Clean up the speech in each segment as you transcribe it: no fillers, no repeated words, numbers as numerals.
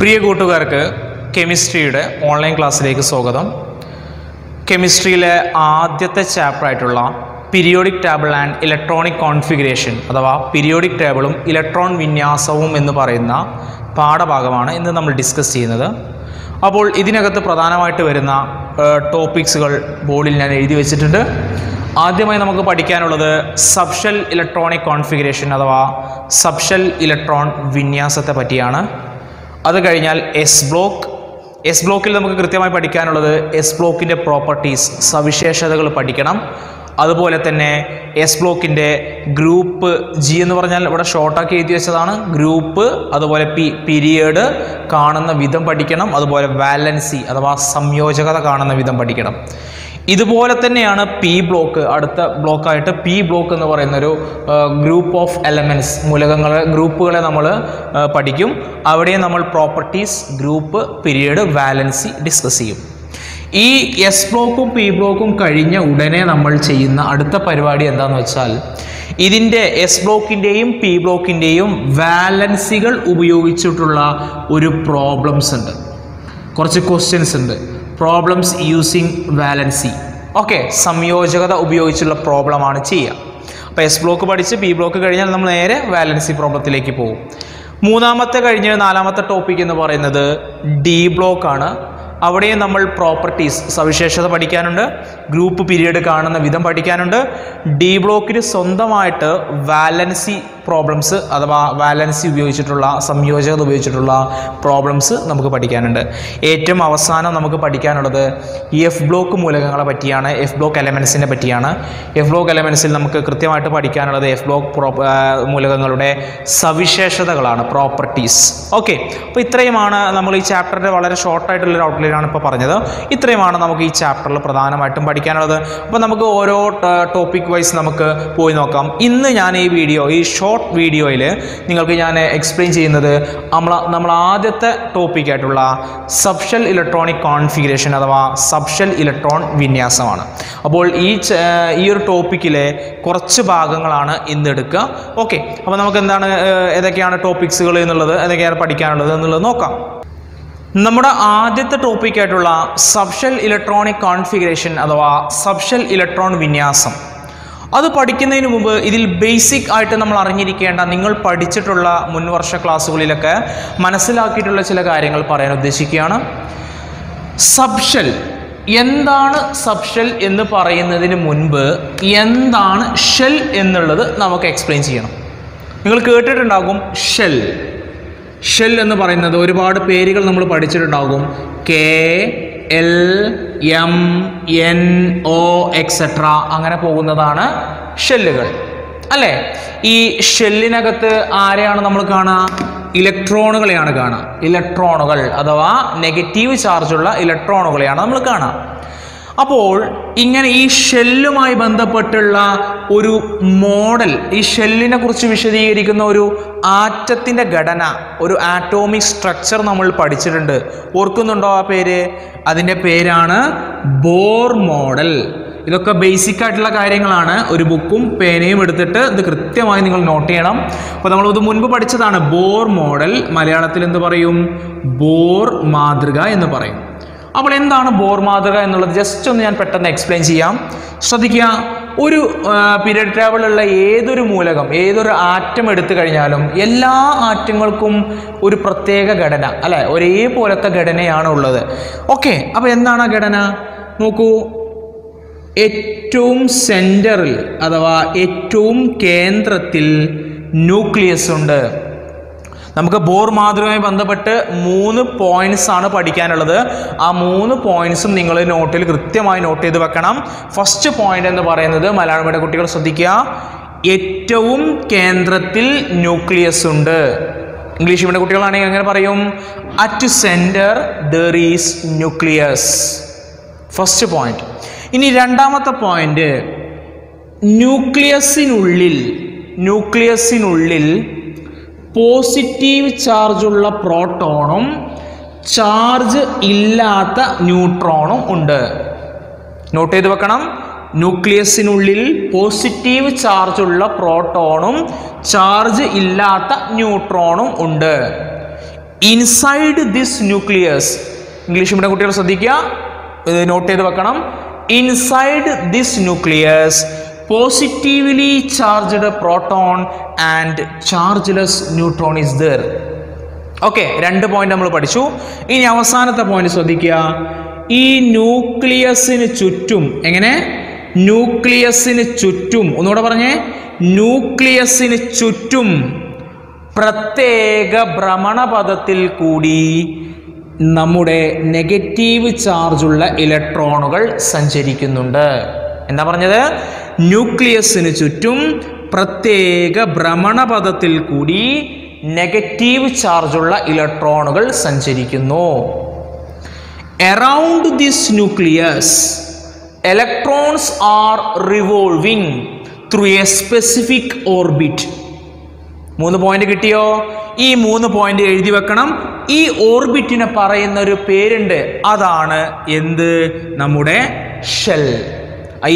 പ്രിയ കൂട്ടുകാർക്ക് കെമിസ്ട്രിയുടെ ഓൺലൈൻ ക്ലാസ്സിലേക്ക് സ്വാഗതം. കെമിസ്ട്രിയിലെ ആദ്യത്തെ ചാപ്റ്റർ ആയിട്ടുള്ള periodic table and electronic configuration അഥവാ പീരിയോഡിക് ടേബിളും ഇലക്ട്രോൺ വിന്യാസവും എന്ന് പറയുന്ന പാഠഭാഗമാണ് ഇന്ന് നമ്മൾ ഡിസ്കസ് ചെയ്യുന്നത്. അപ്പോൾ ഇതിനകത്ത് പ്രധാനമായിട്ട് വരുന്ന ടോപ്പിക്സുകൾ ബോർഡിൽ ഞാൻ എഴുതി വെച്ചിട്ടുണ്ട്. ആദ്യമായി നമുക്ക് പഠിക്കാനുള്ളത് സബ്ഷെൽ ഇലക്ട്രോണിക് കോൺഫിഗറേഷൻ അഥവാ സബ്ഷെൽ ഇലക്ട്രോൺ വിന്യാസത്തെ പറ്റിയാണ്. അത് കഴിഞ്ഞാൽ എസ് ബ്ലോക്കിൽ നമുക്ക് കൃത്യമായി പഠിക്കാനുള്ളത് എസ് ബ്ലോക്കിൻ്റെ പ്രോപ്പർട്ടീസ്, സവിശേഷതകൾ പഠിക്കണം. അതുപോലെ തന്നെ എസ് ബ്ലോക്കിൻ്റെ ഗ്രൂപ്പ് ജി എന്ന് പറഞ്ഞാൽ ഇവിടെ ഷോർട്ടാക്കി എഴുതി വെച്ചതാണ്. ഗ്രൂപ്പ്, അതുപോലെ പീരിയഡ് കാണുന്ന വിധം പഠിക്കണം. അതുപോലെ വാലൻസി അഥവാ സംയോജകത കാണുന്ന വിധം പഠിക്കണം. ഇതുപോലെ തന്നെയാണ് പി ബ്ലോക്ക്. അടുത്ത ബ്ലോക്കായിട്ട് പി ബ്ലോക്ക് എന്ന് പറയുന്നൊരു ഗ്രൂപ്പ് ഓഫ് എലമെൻറ്റ്സ്, മൂലകങ്ങളെ ഗ്രൂപ്പുകളെ നമ്മൾ പഠിക്കും. അവിടെ നമ്മൾ properties, group, period, valency discuss ചെയ്യും. ഈ എസ് ബ്ലോക്കും പി ബ്ലോക്കും കഴിഞ്ഞ ഉടനെ നമ്മൾ ചെയ്യുന്ന അടുത്ത പരിപാടി എന്താണെന്ന് വെച്ചാൽ ഇതിൻ്റെ എസ് ബ്ലോക്കിൻ്റെയും പി ബ്ലോക്കിൻ്റെയും വാലൻസികൾ ഉപയോഗിച്ചിട്ടുള്ള ഒരു പ്രോബ്ലംസ് ഉണ്ട്, കുറച്ച് ക്വസ്റ്റ്യൻസ് ഉണ്ട്. Problems using valency. ഓക്കെ, സംയോജകത ഉപയോഗിച്ചുള്ള പ്രോബ്ലമാണ് ചെയ്യുക. അപ്പോൾ എസ് ബ്ലോക്ക് പഠിച്ച് പി ബ്ലോക്ക് കഴിഞ്ഞാൽ നമ്മൾ നേരെ വാലൻസി പ്രോബ്ലത്തിലേക്ക് പോകും. മൂന്നാമത്തെ കഴിഞ്ഞ് നാലാമത്തെ ടോപ്പിക് എന്ന് പറയുന്നത് ഡി ബ്ലോക്കാണ്. അവിടെയും നമ്മൾ പ്രോപ്പർട്ടീസ്, സവിശേഷത പഠിക്കാനുണ്ട്. ഗ്രൂപ്പ്, പീരിയഡ് കാണുന്ന വിധം പഠിക്കാനുണ്ട്. ഡി ബ്ലോക്കിന് സ്വന്തമായിട്ട് വാലൻസി പ്രോബ്ലംസ് അഥവാ വാലൻസി ഉപയോഗിച്ചിട്ടുള്ള, സംയോജകത ഉപയോഗിച്ചിട്ടുള്ള പ്രോബ്ലംസ് നമുക്ക് പഠിക്കാനുണ്ട്. ഏറ്റവും അവസാനം നമുക്ക് പഠിക്കാനുള്ളത് എഫ് ബ്ലോക്ക് മൂലകങ്ങളെ പറ്റിയാണ്, എഫ് ബ്ലോക്ക് എലമെൻസിനെ പറ്റിയാണ്. എഫ് ബ്ലോക്ക് എലമെൻസിൽ നമുക്ക് കൃത്യമായിട്ട് പഠിക്കാനുള്ളത് എഫ് ബ്ലോക്ക് മൂലകങ്ങളുടെ സവിശേഷതകളാണ്, പ്രോപ്പർട്ടീസ്. ഓക്കെ, അപ്പോൾ ഇത്രയുമാണ് നമ്മൾ ഈ ചാപ്റ്ററിൻ്റെ വളരെ ഷോർട്ടായിട്ടുള്ളൊരു ഔട്ട്ലൈനാണ് ഇപ്പോൾ പറഞ്ഞത്. ഇത്രയുമാണ് നമുക്ക് ഈ ചാപ്റ്ററിൽ പ്രധാനമായിട്ടും പഠിക്കാനുള്ളത്. അപ്പോൾ നമുക്ക് ഓരോ ടോപ്പിക് വൈസ് നമുക്ക് പോയി നോക്കാം. ഇന്ന് ഞാൻ ഈ ഷോർട്ട് വീഡിയോയിൽ നിങ്ങൾക്ക് ഞാൻ എക്സ്പ്ലെയിൻ ചെയ്യുന്നത് നമ്മൾ ആദ്യത്തെ ടോപ്പിക്കായിട്ടുള്ള സബ്ഷെൽ ഇലക്ട്രോണിക് കോൺഫിഗറേഷൻ അഥവാ സബ്ഷെൽ ഇലക്ട്രോൺ വിന്യാസമാണ്. അപ്പോൾ ഈ ഒരു ടോപ്പിക്കിലെ കുറച്ച് ഭാഗങ്ങളാണ് ഇന്ന് എടുക്കുക. ഓക്കെ, അപ്പോൾ നമുക്ക് ഏതൊക്കെയാണ് ടോപ്പിക്സുകൾ എന്നുള്ളത്, ഏതൊക്കെയാണ് പഠിക്കാനുള്ളത് എന്നുള്ളത് നോക്കാം. നമ്മുടെ ആദ്യത്തെ ടോപ്പിക്കായിട്ടുള്ള സബ്ഷെൽ ഇലക്ട്രോണിക് കോൺഫിഗറേഷൻ അഥവാ സബ്ഷെൽ ഇലക്ട്രോൺ വിന്യാസം, അത് പഠിക്കുന്നതിന് മുമ്പ് ഇതിൽ ബേസിക് ആയിട്ട് നമ്മൾ അറിഞ്ഞിരിക്കേണ്ട, നിങ്ങൾ പഠിച്ചിട്ടുള്ള മുൻവർഷ ക്ലാസ്സുകളിലൊക്കെ മനസ്സിലാക്കിയിട്ടുള്ള ചില കാര്യങ്ങൾ പറയാൻ ഉദ്ദേശിക്കുകയാണ്. സബ്ഷെൽ എന്താണ്? സബ്ഷെൽ എന്ന് പറയുന്നതിന് മുൻപ് എന്താണ് ഷെൽ എന്നുള്ളത് നമുക്ക് എക്സ്പ്ലെയിൻ ചെയ്യണം. നിങ്ങൾ കേട്ടിട്ടുണ്ടാകും ഷെൽ എന്ന് പറയുന്നത്, ഒരുപാട് പേരുകൾ നമ്മൾ പഠിച്ചിട്ടുണ്ടാകും. KLMNO എക്സെട്ര അങ്ങനെ പോകുന്നതാണ് ഷെല്ലുകൾ അല്ലേ. ഈ ഷെല്ലിനകത്ത് ആരെയാണ് നമ്മൾ കാണുക? ഇലക്ട്രോണുകളെയാണ് കാണുക. ഇലക്ട്രോണുകൾ അഥവാ നെഗറ്റീവ് ചാർജുള്ള ഇലക്ട്രോണുകളെയാണ് നമ്മൾ കാണുക. അപ്പോൾ ഇങ്ങനെ ഈ ഷെല്ലുമായി ബന്ധപ്പെട്ടുള്ള ഒരു മോഡൽ, ഈ ഷെല്ലിനെ കുറിച്ച് വിശദീകരിക്കുന്ന ഒരു ആറ്റത്തിൻ്റെ ഘടന, ഒരു ആറ്റോമിക് സ്ട്രക്ചർ നമ്മൾ പഠിച്ചിട്ടുണ്ട്. ഓർക്കുന്നുണ്ടോ ആ പേര്? അതിൻ്റെ പേരാണ് ബോർ മോഡൽ. ഇതൊക്കെ ബേസിക് ആയിട്ടുള്ള കാര്യങ്ങളാണ്. ഒരു ബുക്കും പേനയും എടുത്തിട്ട് ഇത് കൃത്യമായി നിങ്ങൾ നോട്ട് ചെയ്യണം. അപ്പോൾ നമ്മളിത് മുൻപ് പഠിച്ചതാണ്. ബോർ മോഡൽ മലയാളത്തിൽ എന്ത് പറയും? ബോർ മാതൃക എന്ന് പറയും. അപ്പോൾ എന്താണ് ബോർ മാതൃക എന്നുള്ളത് ജസ്റ്റ് ഒന്ന് ഞാൻ പെട്ടെന്ന് എക്സ്പ്ലെയിൻ ചെയ്യാം. ശ്രദ്ധിക്കുക, ഒരു പീരിയഡ് ടേബിളിലുള്ള ഏതൊരു മൂലകം, ഏതൊരു ആറ്റം എടുത്തു കഴിഞ്ഞാലും എല്ലാ ആറ്റങ്ങൾക്കും ഒരു പ്രത്യേക ഘടന അല്ലെ, ഒരേപോലത്തെ ഘടനയാണ് ഉള്ളത്. ഓക്കെ, അപ്പോൾ എന്താണ് ആ ഘടന? നോക്കൂ, ഏറ്റവും സെൻറ്ററിൽ അഥവാ ഏറ്റവും കേന്ദ്രത്തിൽ ന്യൂക്ലിയസ് ഉണ്ട്. നമുക്ക് ബോർ മാതൃകയുമായി ബന്ധപ്പെട്ട് 3 പോയിന്റ്സ് ആണ് പഠിക്കാനുള്ളത്. ആ 3 പോയിന്റ്സും നിങ്ങൾ നോട്ടിൽ കൃത്യമായി നോട്ട് ചെയ്ത് വെക്കണം. ഫസ്റ്റ് പോയിന്റ് എന്ന് പറയുന്നത്, മലയാളം മീഡിയം കുട്ടികൾ ശ്രദ്ധിക്കുക, ഏറ്റവും കേന്ദ്രത്തിൽ ന്യൂക്ലിയസ് ഉണ്ട്. ഇംഗ്ലീഷ് മീഡിയം കുട്ടികളാണെങ്കിൽ എങ്ങനെ പറയും? At centre there is nucleus. First point. ഇനി രണ്ടാമത്തെ പോയിന്റ്, ന്യൂക്ലിയസിനുള്ളിൽ പോസിറ്റീവ് ചാർജുള്ള പ്രോട്ടോണും ചാർജ് ഇല്ലാത്ത ന്യൂട്രോണും ഉണ്ട്. നോട്ട് ചെയ്ത് വെക്കണം. ന്യൂക്ലിയസിനുള്ളിൽ പോസിറ്റീവ് ചാർജുള്ള പ്രോട്ടോണും ചാർജ് ഇല്ലാത്ത ന്യൂട്രോണും ഉണ്ട്. Inside this nucleus, English medium കുട്ടികൾ ശ്രദ്ധിക്കുക, നോട്ട് ചെയ്ത് വെക്കണം. Inside this nucleus positively charged proton and chargeless neutron is there. Okay, 2 point നമ്മൾ പഠിച്ചു. ഇനി അവസാനത്തെ പോയിന്റ് ശ്രദ്ധിക്കുക. ഈ ന്യൂക്ലിയസിന് ചുറ്റും, എങ്ങനെ ന്യൂക്ലിയസിന് ചുറ്റും, ഒന്നുകൂടെ പറഞ്ഞേ, ന്യൂക്ലിയസിന് ചുറ്റും പ്രത്യേക ഭ്രമണപഥത്തിൽ കൂടി നമ്മുടെ നെഗറ്റീവ് ചാർജുള്ള ഇലക്ട്രോണുകൾ സഞ്ചരിക്കുന്നുണ്ട്. എന്താ പറഞ്ഞത്? ന്യൂക്ലിയസിന് ചുറ്റും പ്രത്യേക ഭ്രമണപഥത്തിൽ കൂടി നെഗറ്റീവ് ചാർജുള്ള ഇലക്ട്രോണുകൾ സഞ്ചരിക്കുന്നു. Around this nucleus, electrons are revolving through a specific orbit. 3 point കിട്ടിയോ? ഈ 3 പോയിന്റ് എഴുതി വെക്കണം. ഈ ഓർബിറ്റിനെ പറയുന്ന ഒരു പേരുണ്ട്, അതാണ് എന്ത്? നമ്മുടെ ഷെൽ.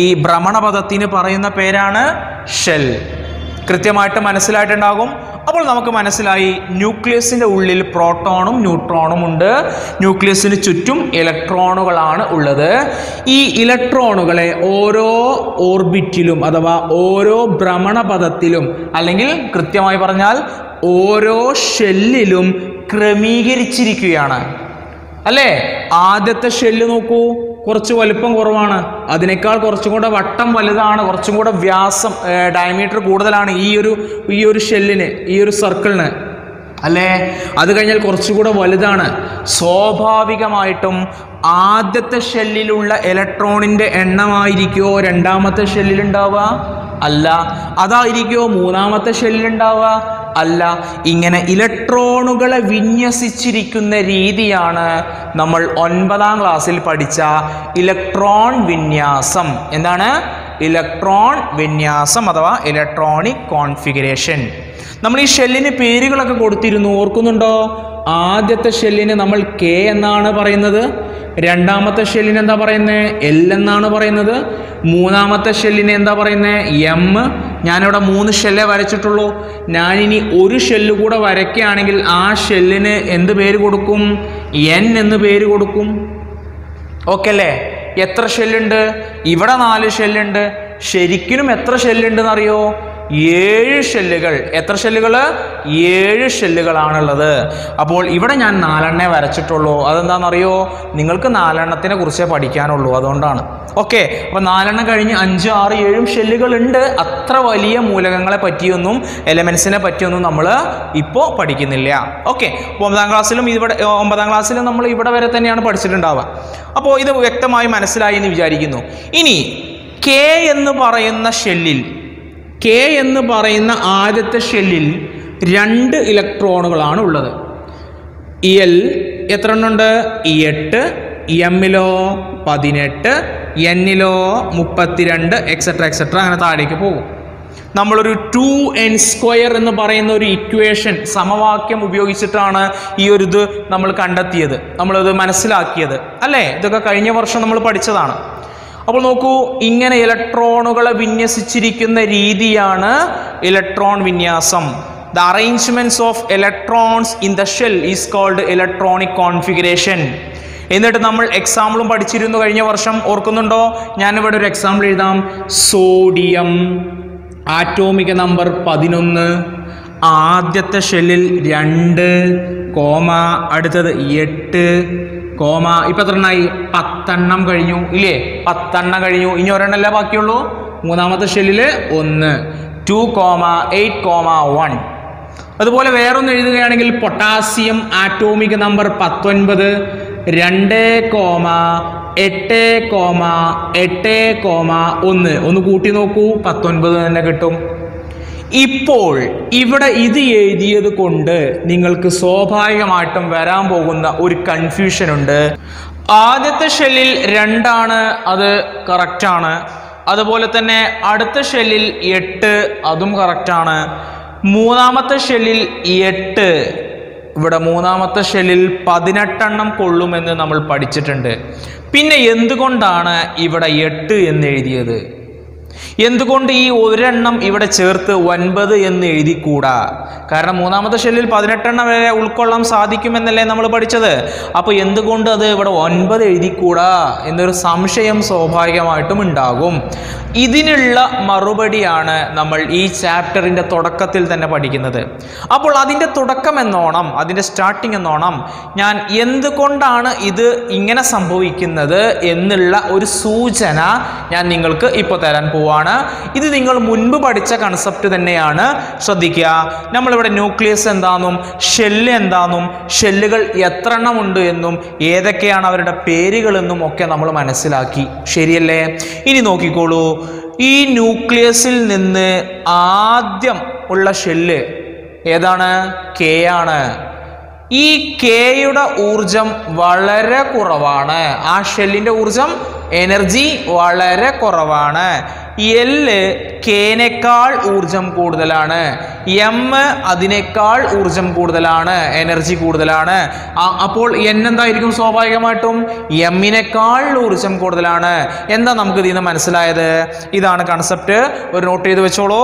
ഈ ഭ്രമണപഥത്തിന് പറയുന്ന പേരാണ് ഷെൽ. കൃത്യമായിട്ട് മനസ്സിലായിട്ടുണ്ടാകും. അപ്പോൾ നമുക്ക് മനസ്സിലായി, ന്യൂക്ലിയസിൻ്റെ ഉള്ളിൽ പ്രോട്ടോണും ന്യൂട്രോണും ഉണ്ട്, ന്യൂക്ലിയസിന് ചുറ്റും ഇലക്ട്രോണുകളാണ് ഉള്ളത്. ഈ ഇലക്ട്രോണുകളെ ഓരോ ഓർബിറ്റിലും അഥവാ ഓരോ ഭ്രമണപഥത്തിലും, അല്ലെങ്കിൽ കൃത്യമായി പറഞ്ഞാൽ ഓരോ ഷെല്ലിലും ക്രമീകരിച്ചിരിക്കുകയാണ്. അല്ലേ? ആദ്യത്തെ ഷെല്ല് നോക്കൂ, കുറച്ച് വലുപ്പം കുറവാണ്, അതിനേക്കാൾ കുറച്ചും കൂടെ വട്ടം വലുതാണ്, കുറച്ചും കൂടെ വ്യാസം ഡയമീറ്റർ കൂടുതലാണ് ഈ ഒരു ഷെല്ലിന്, ഈ ഒരു സർക്കിളിന്, അല്ലേ? അത് കഴിഞ്ഞാൽ കുറച്ചുകൂടെ വലുതാണ്. സ്വാഭാവികമായിട്ടും ആദ്യത്തെ ഷെല്ലിലുള്ള ഇലക്ട്രോണിൻ്റെ എണ്ണമായിരിക്കുമോ രണ്ടാമത്തെ ഷെല്ലിലുണ്ടാവുക? അല്ല. അതായിരിക്കുമോ മൂന്നാമത്തെ ഷെല്ലിലുണ്ടാവുക? അല്ല. ഇങ്ങനെ ഇലക്ട്രോണുകളെ വിന്യസിച്ചിരിക്കുന്ന രീതിയാണ് നമ്മൾ 9ാം ക്ലാസ്സിൽ പഠിച്ച ഇലക്ട്രോൺ വിന്യാസം. എന്താണ്? ഇലക്ട്രോൺ വിന്യാസം അഥവാ ഇലക്ട്രോണിക് കോൺഫിഗറേഷൻ. നമ്മൾ ഈ ഷെല്ലിന് പേരുകളൊക്കെ കൊടുത്തിരുന്നു, ഓർക്കുന്നുണ്ടോ? ആദ്യത്തെ ഷെല്ലിന് നമ്മൾ കെ എന്നാണ് പറയുന്നത്, രണ്ടാമത്തെ ഷെല്ലിന് എന്താ പറയുന്നത്? എൽ എന്നാണ് പറയുന്നത്, മൂന്നാമത്തെ ഷെല്ലിന് എന്താ പറയുന്നത്? എം. ഞാനിവിടെ 3 ഷെല്ലേ വരച്ചിട്ടുള്ളൂ. ഞാനിനി ഒരു ഷെല്ല് കൂടെ വരയ്ക്കുകയാണെങ്കിൽ ആ ഷെല്ലിന് എന്ത് പേര് കൊടുക്കും? എൻ എന്ന് പേര് കൊടുക്കും. ഓക്കെ അല്ലേ? എത്ര ഷെല്ലുണ്ട്? ഇവിടെ 4 ഷെല്ലുണ്ട്. ശരിക്കും എത്ര ഷെല്ലുണ്ടെന്ന് അറിയോ? 7 ഷെല്ലുകൾ. എത്ര ഷെല്ലുകൾ? 7 ഷെല്ലുകളാണുള്ളത്. അപ്പോൾ ഇവിടെ ഞാൻ 4 വരച്ചിട്ടുള്ളൂ. അതെന്താണെന്നറിയോ? നിങ്ങൾക്ക് 4 കുറിച്ചേ പഠിക്കാനുള്ളൂ, അതുകൊണ്ടാണ്. ഓക്കെ, അപ്പോൾ 4 കഴിഞ്ഞ് 5, 6, 7 ഷെല്ലുകളുണ്ട്. അത്ര വലിയ മൂലകങ്ങളെ പറ്റിയൊന്നും എലമെൻസിനെ പറ്റിയൊന്നും നമ്മൾ ഇപ്പോൾ പഠിക്കുന്നില്ല. ഓക്കെ, 9ാം ക്ലാസ്സിലും ഇവിടെ 9ാം ക്ലാസ്സിലും നമ്മൾ ഇവിടെ വരെ തന്നെയാണ് പഠിച്ചിട്ടുണ്ടാവുക. അപ്പോൾ ഇത് വ്യക്തമായി മനസ്സിലായി എന്ന് വിചാരിക്കുന്നു. ഇനി കെ എന്ന് പറയുന്ന ഷെല്ലിൽ, കെ എന്ന് പറയുന്ന ആദ്യത്തെ ഷെല്ലിൽ 2 ഇലക്ട്രോണുകളാണ് ഉള്ളത്. എൽ എത്ര എണ്ണമുണ്ട്? 8. എമ്മിലോ 18, എന്നിലോ 32, എക്സെട്ര എക്സെട്ര, അങ്ങനെ താഴേക്ക് പോകും. നമ്മളൊരു 2n² എന്ന് പറയുന്ന ഒരു ഇക്വേഷൻ, സമവാക്യം ഉപയോഗിച്ചിട്ടാണ് ഈ ഒരു ഇത് നമ്മൾ കണ്ടെത്തിയത്, നമ്മളിത് മനസ്സിലാക്കിയത്, അല്ലേ? ഇതൊക്കെ കഴിഞ്ഞ വർഷം നമ്മൾ പഠിച്ചതാണ്. അപ്പോൾ നോക്കൂ, ഇങ്ങനെ ഇലക്ട്രോണുകളെ വിന്യസിച്ചിരിക്കുന്ന രീതിയാണ് ഇലക്ട്രോൺ വിന്യാസം. The arrangements of electrons in the shell is called electronic configuration. എന്നിട്ട് നമ്മൾ എക്സാമ്പിളും പഠിച്ചിരുന്നു കഴിഞ്ഞ വർഷം, ഓർക്കുന്നുണ്ടോ? ഞാനിവിടെ ഒരു എക്സാമ്പിൾ എഴുതാം. സോഡിയം ആറ്റോമിക നമ്പർ 11, ആദ്യത്തെ ഷെല്ലിൽ 2, അടുത്തത് 8, ഇപ്പം എത്ര എണ്ണമായി? 10 കഴിഞ്ഞു, ഇല്ലേ? 10 കഴിഞ്ഞു. ഇനി ഒരെണ്ണല്ലേ ബാക്കിയുള്ളൂ. മൂന്നാമത്തെ ഷെല്ലില് 1, 2, 8, 1. അതുപോലെ വേറൊന്ന് എഴുതുകയാണെങ്കിൽ പൊട്ടാസ്യം ആറ്റോമിക നമ്പർ 19, 2, 8, 1. ഒന്ന് കൂട്ടി നോക്കൂ, 19 തന്നെ കിട്ടും. ഇപ്പോൾ ഇവിടെ ഇത് എഴുതിയത് കൊണ്ട് നിങ്ങൾക്ക് സ്വാഭാവികമായിട്ടും വരാൻ പോകുന്ന ഒരു കൺഫ്യൂഷൻ ഉണ്ട്. ആദ്യത്തെ ഷെല്ലിൽ 2 അത് കറക്റ്റാണ്. അതുപോലെ തന്നെ അടുത്ത ഷെല്ലിൽ 8, അതും കറക്റ്റാണ്. മൂന്നാമത്തെ ഷെല്ലിൽ 8, ഇവിടെ മൂന്നാമത്തെ ഷെല്ലിൽ 18 കൊള്ളുമെന്ന് നമ്മൾ പഠിച്ചിട്ടുണ്ട്. പിന്നെ എന്തുകൊണ്ടാണ് ഇവിടെ 8 എന്ന് എഴുതിയത്? എന്തുകൊണ്ട് ഈ ഒരെണ്ണം ഇവിടെ ചേർത്ത് 9 എന്ന് എഴുതിക്കൂടാ? കാരണം മൂന്നാമത്തെ ഷെല്ലിൽ 18 എണ്ണം വരെ ഉൾക്കൊള്ളാൻ സാധിക്കുമെന്നല്ലേ നമ്മൾ പഠിച്ചത്. അപ്പോൾ എന്തുകൊണ്ട് അത് ഇവിടെ 9 എഴുതിക്കൂടാ എന്നൊരു സംശയം സ്വാഭാവികമായിട്ടും ഉണ്ടാകും. ഇതിനുള്ള മറുപടിയാണ് നമ്മൾ ഈ ചാപ്റ്ററിൻ്റെ തുടക്കത്തിൽ തന്നെ പഠിക്കുന്നത്. അപ്പോൾ അതിൻ്റെ തുടക്കം എന്നോണം, അതിൻ്റെ സ്റ്റാർട്ടിങ് എന്നോണം ഞാൻ എന്തുകൊണ്ടാണ് ഇത് ഇങ്ങനെ സംഭവിക്കുന്നത് എന്നുള്ള ഒരു സൂചന ഞാൻ നിങ്ങൾക്ക് ഇപ്പോൾ തരാൻ പോവാണ്. ഇത് നിങ്ങൾ മുൻപ് പഠിച്ച കൺസെപ്റ്റ് തന്നെയാണ്. ശ്രദ്ധിക്കുക, നമ്മളിവിടെ ന്യൂക്ലിയസ് എന്താണെന്നും ഷെല്ല് എന്താണെന്നും ഷെല്ലുകൾ എത്ര എണ്ണം ഉണ്ട് എന്നും ഏതൊക്കെയാണ് അവരുടെ പേരുകളെന്നും ഒക്കെ നമ്മൾ മനസ്സിലാക്കി. ശരിയല്ലേ? ഇനി നോക്കിക്കോളൂ, ഈ ന്യൂക്ലിയസിൽ നിന്ന് ആദ്യം ഉള്ള ഷെല്ല് ഏതാണ്? കെ ആണ്. ഈ കെയുടെ ഊർജം വളരെ കുറവാണ്. ആ ഷെല്ലിൻ്റെ ഊർജം, എനർജി വളരെ കുറവാണ്. എല് കെനേക്കാൾ ഊർജം കൂടുതലാണ്, എം അതിനേക്കാൾ ഊർജം കൂടുതലാണ്, എനർജി കൂടുതലാണ്. അപ്പോൾ എൻ എന്തായിരിക്കും? സ്വാഭാവികമായിട്ടും എമ്മിനേക്കാൾ ഊർജം കൂടുതലാണ്. എന്താ നമുക്ക് ഇതിൽ നിന്ന് മനസ്സിലായത്? ഇതാണ് കൺസെപ്റ്റ്. ഒരു നോട്ട് ചെയ്ത് വെച്ചോളൂ.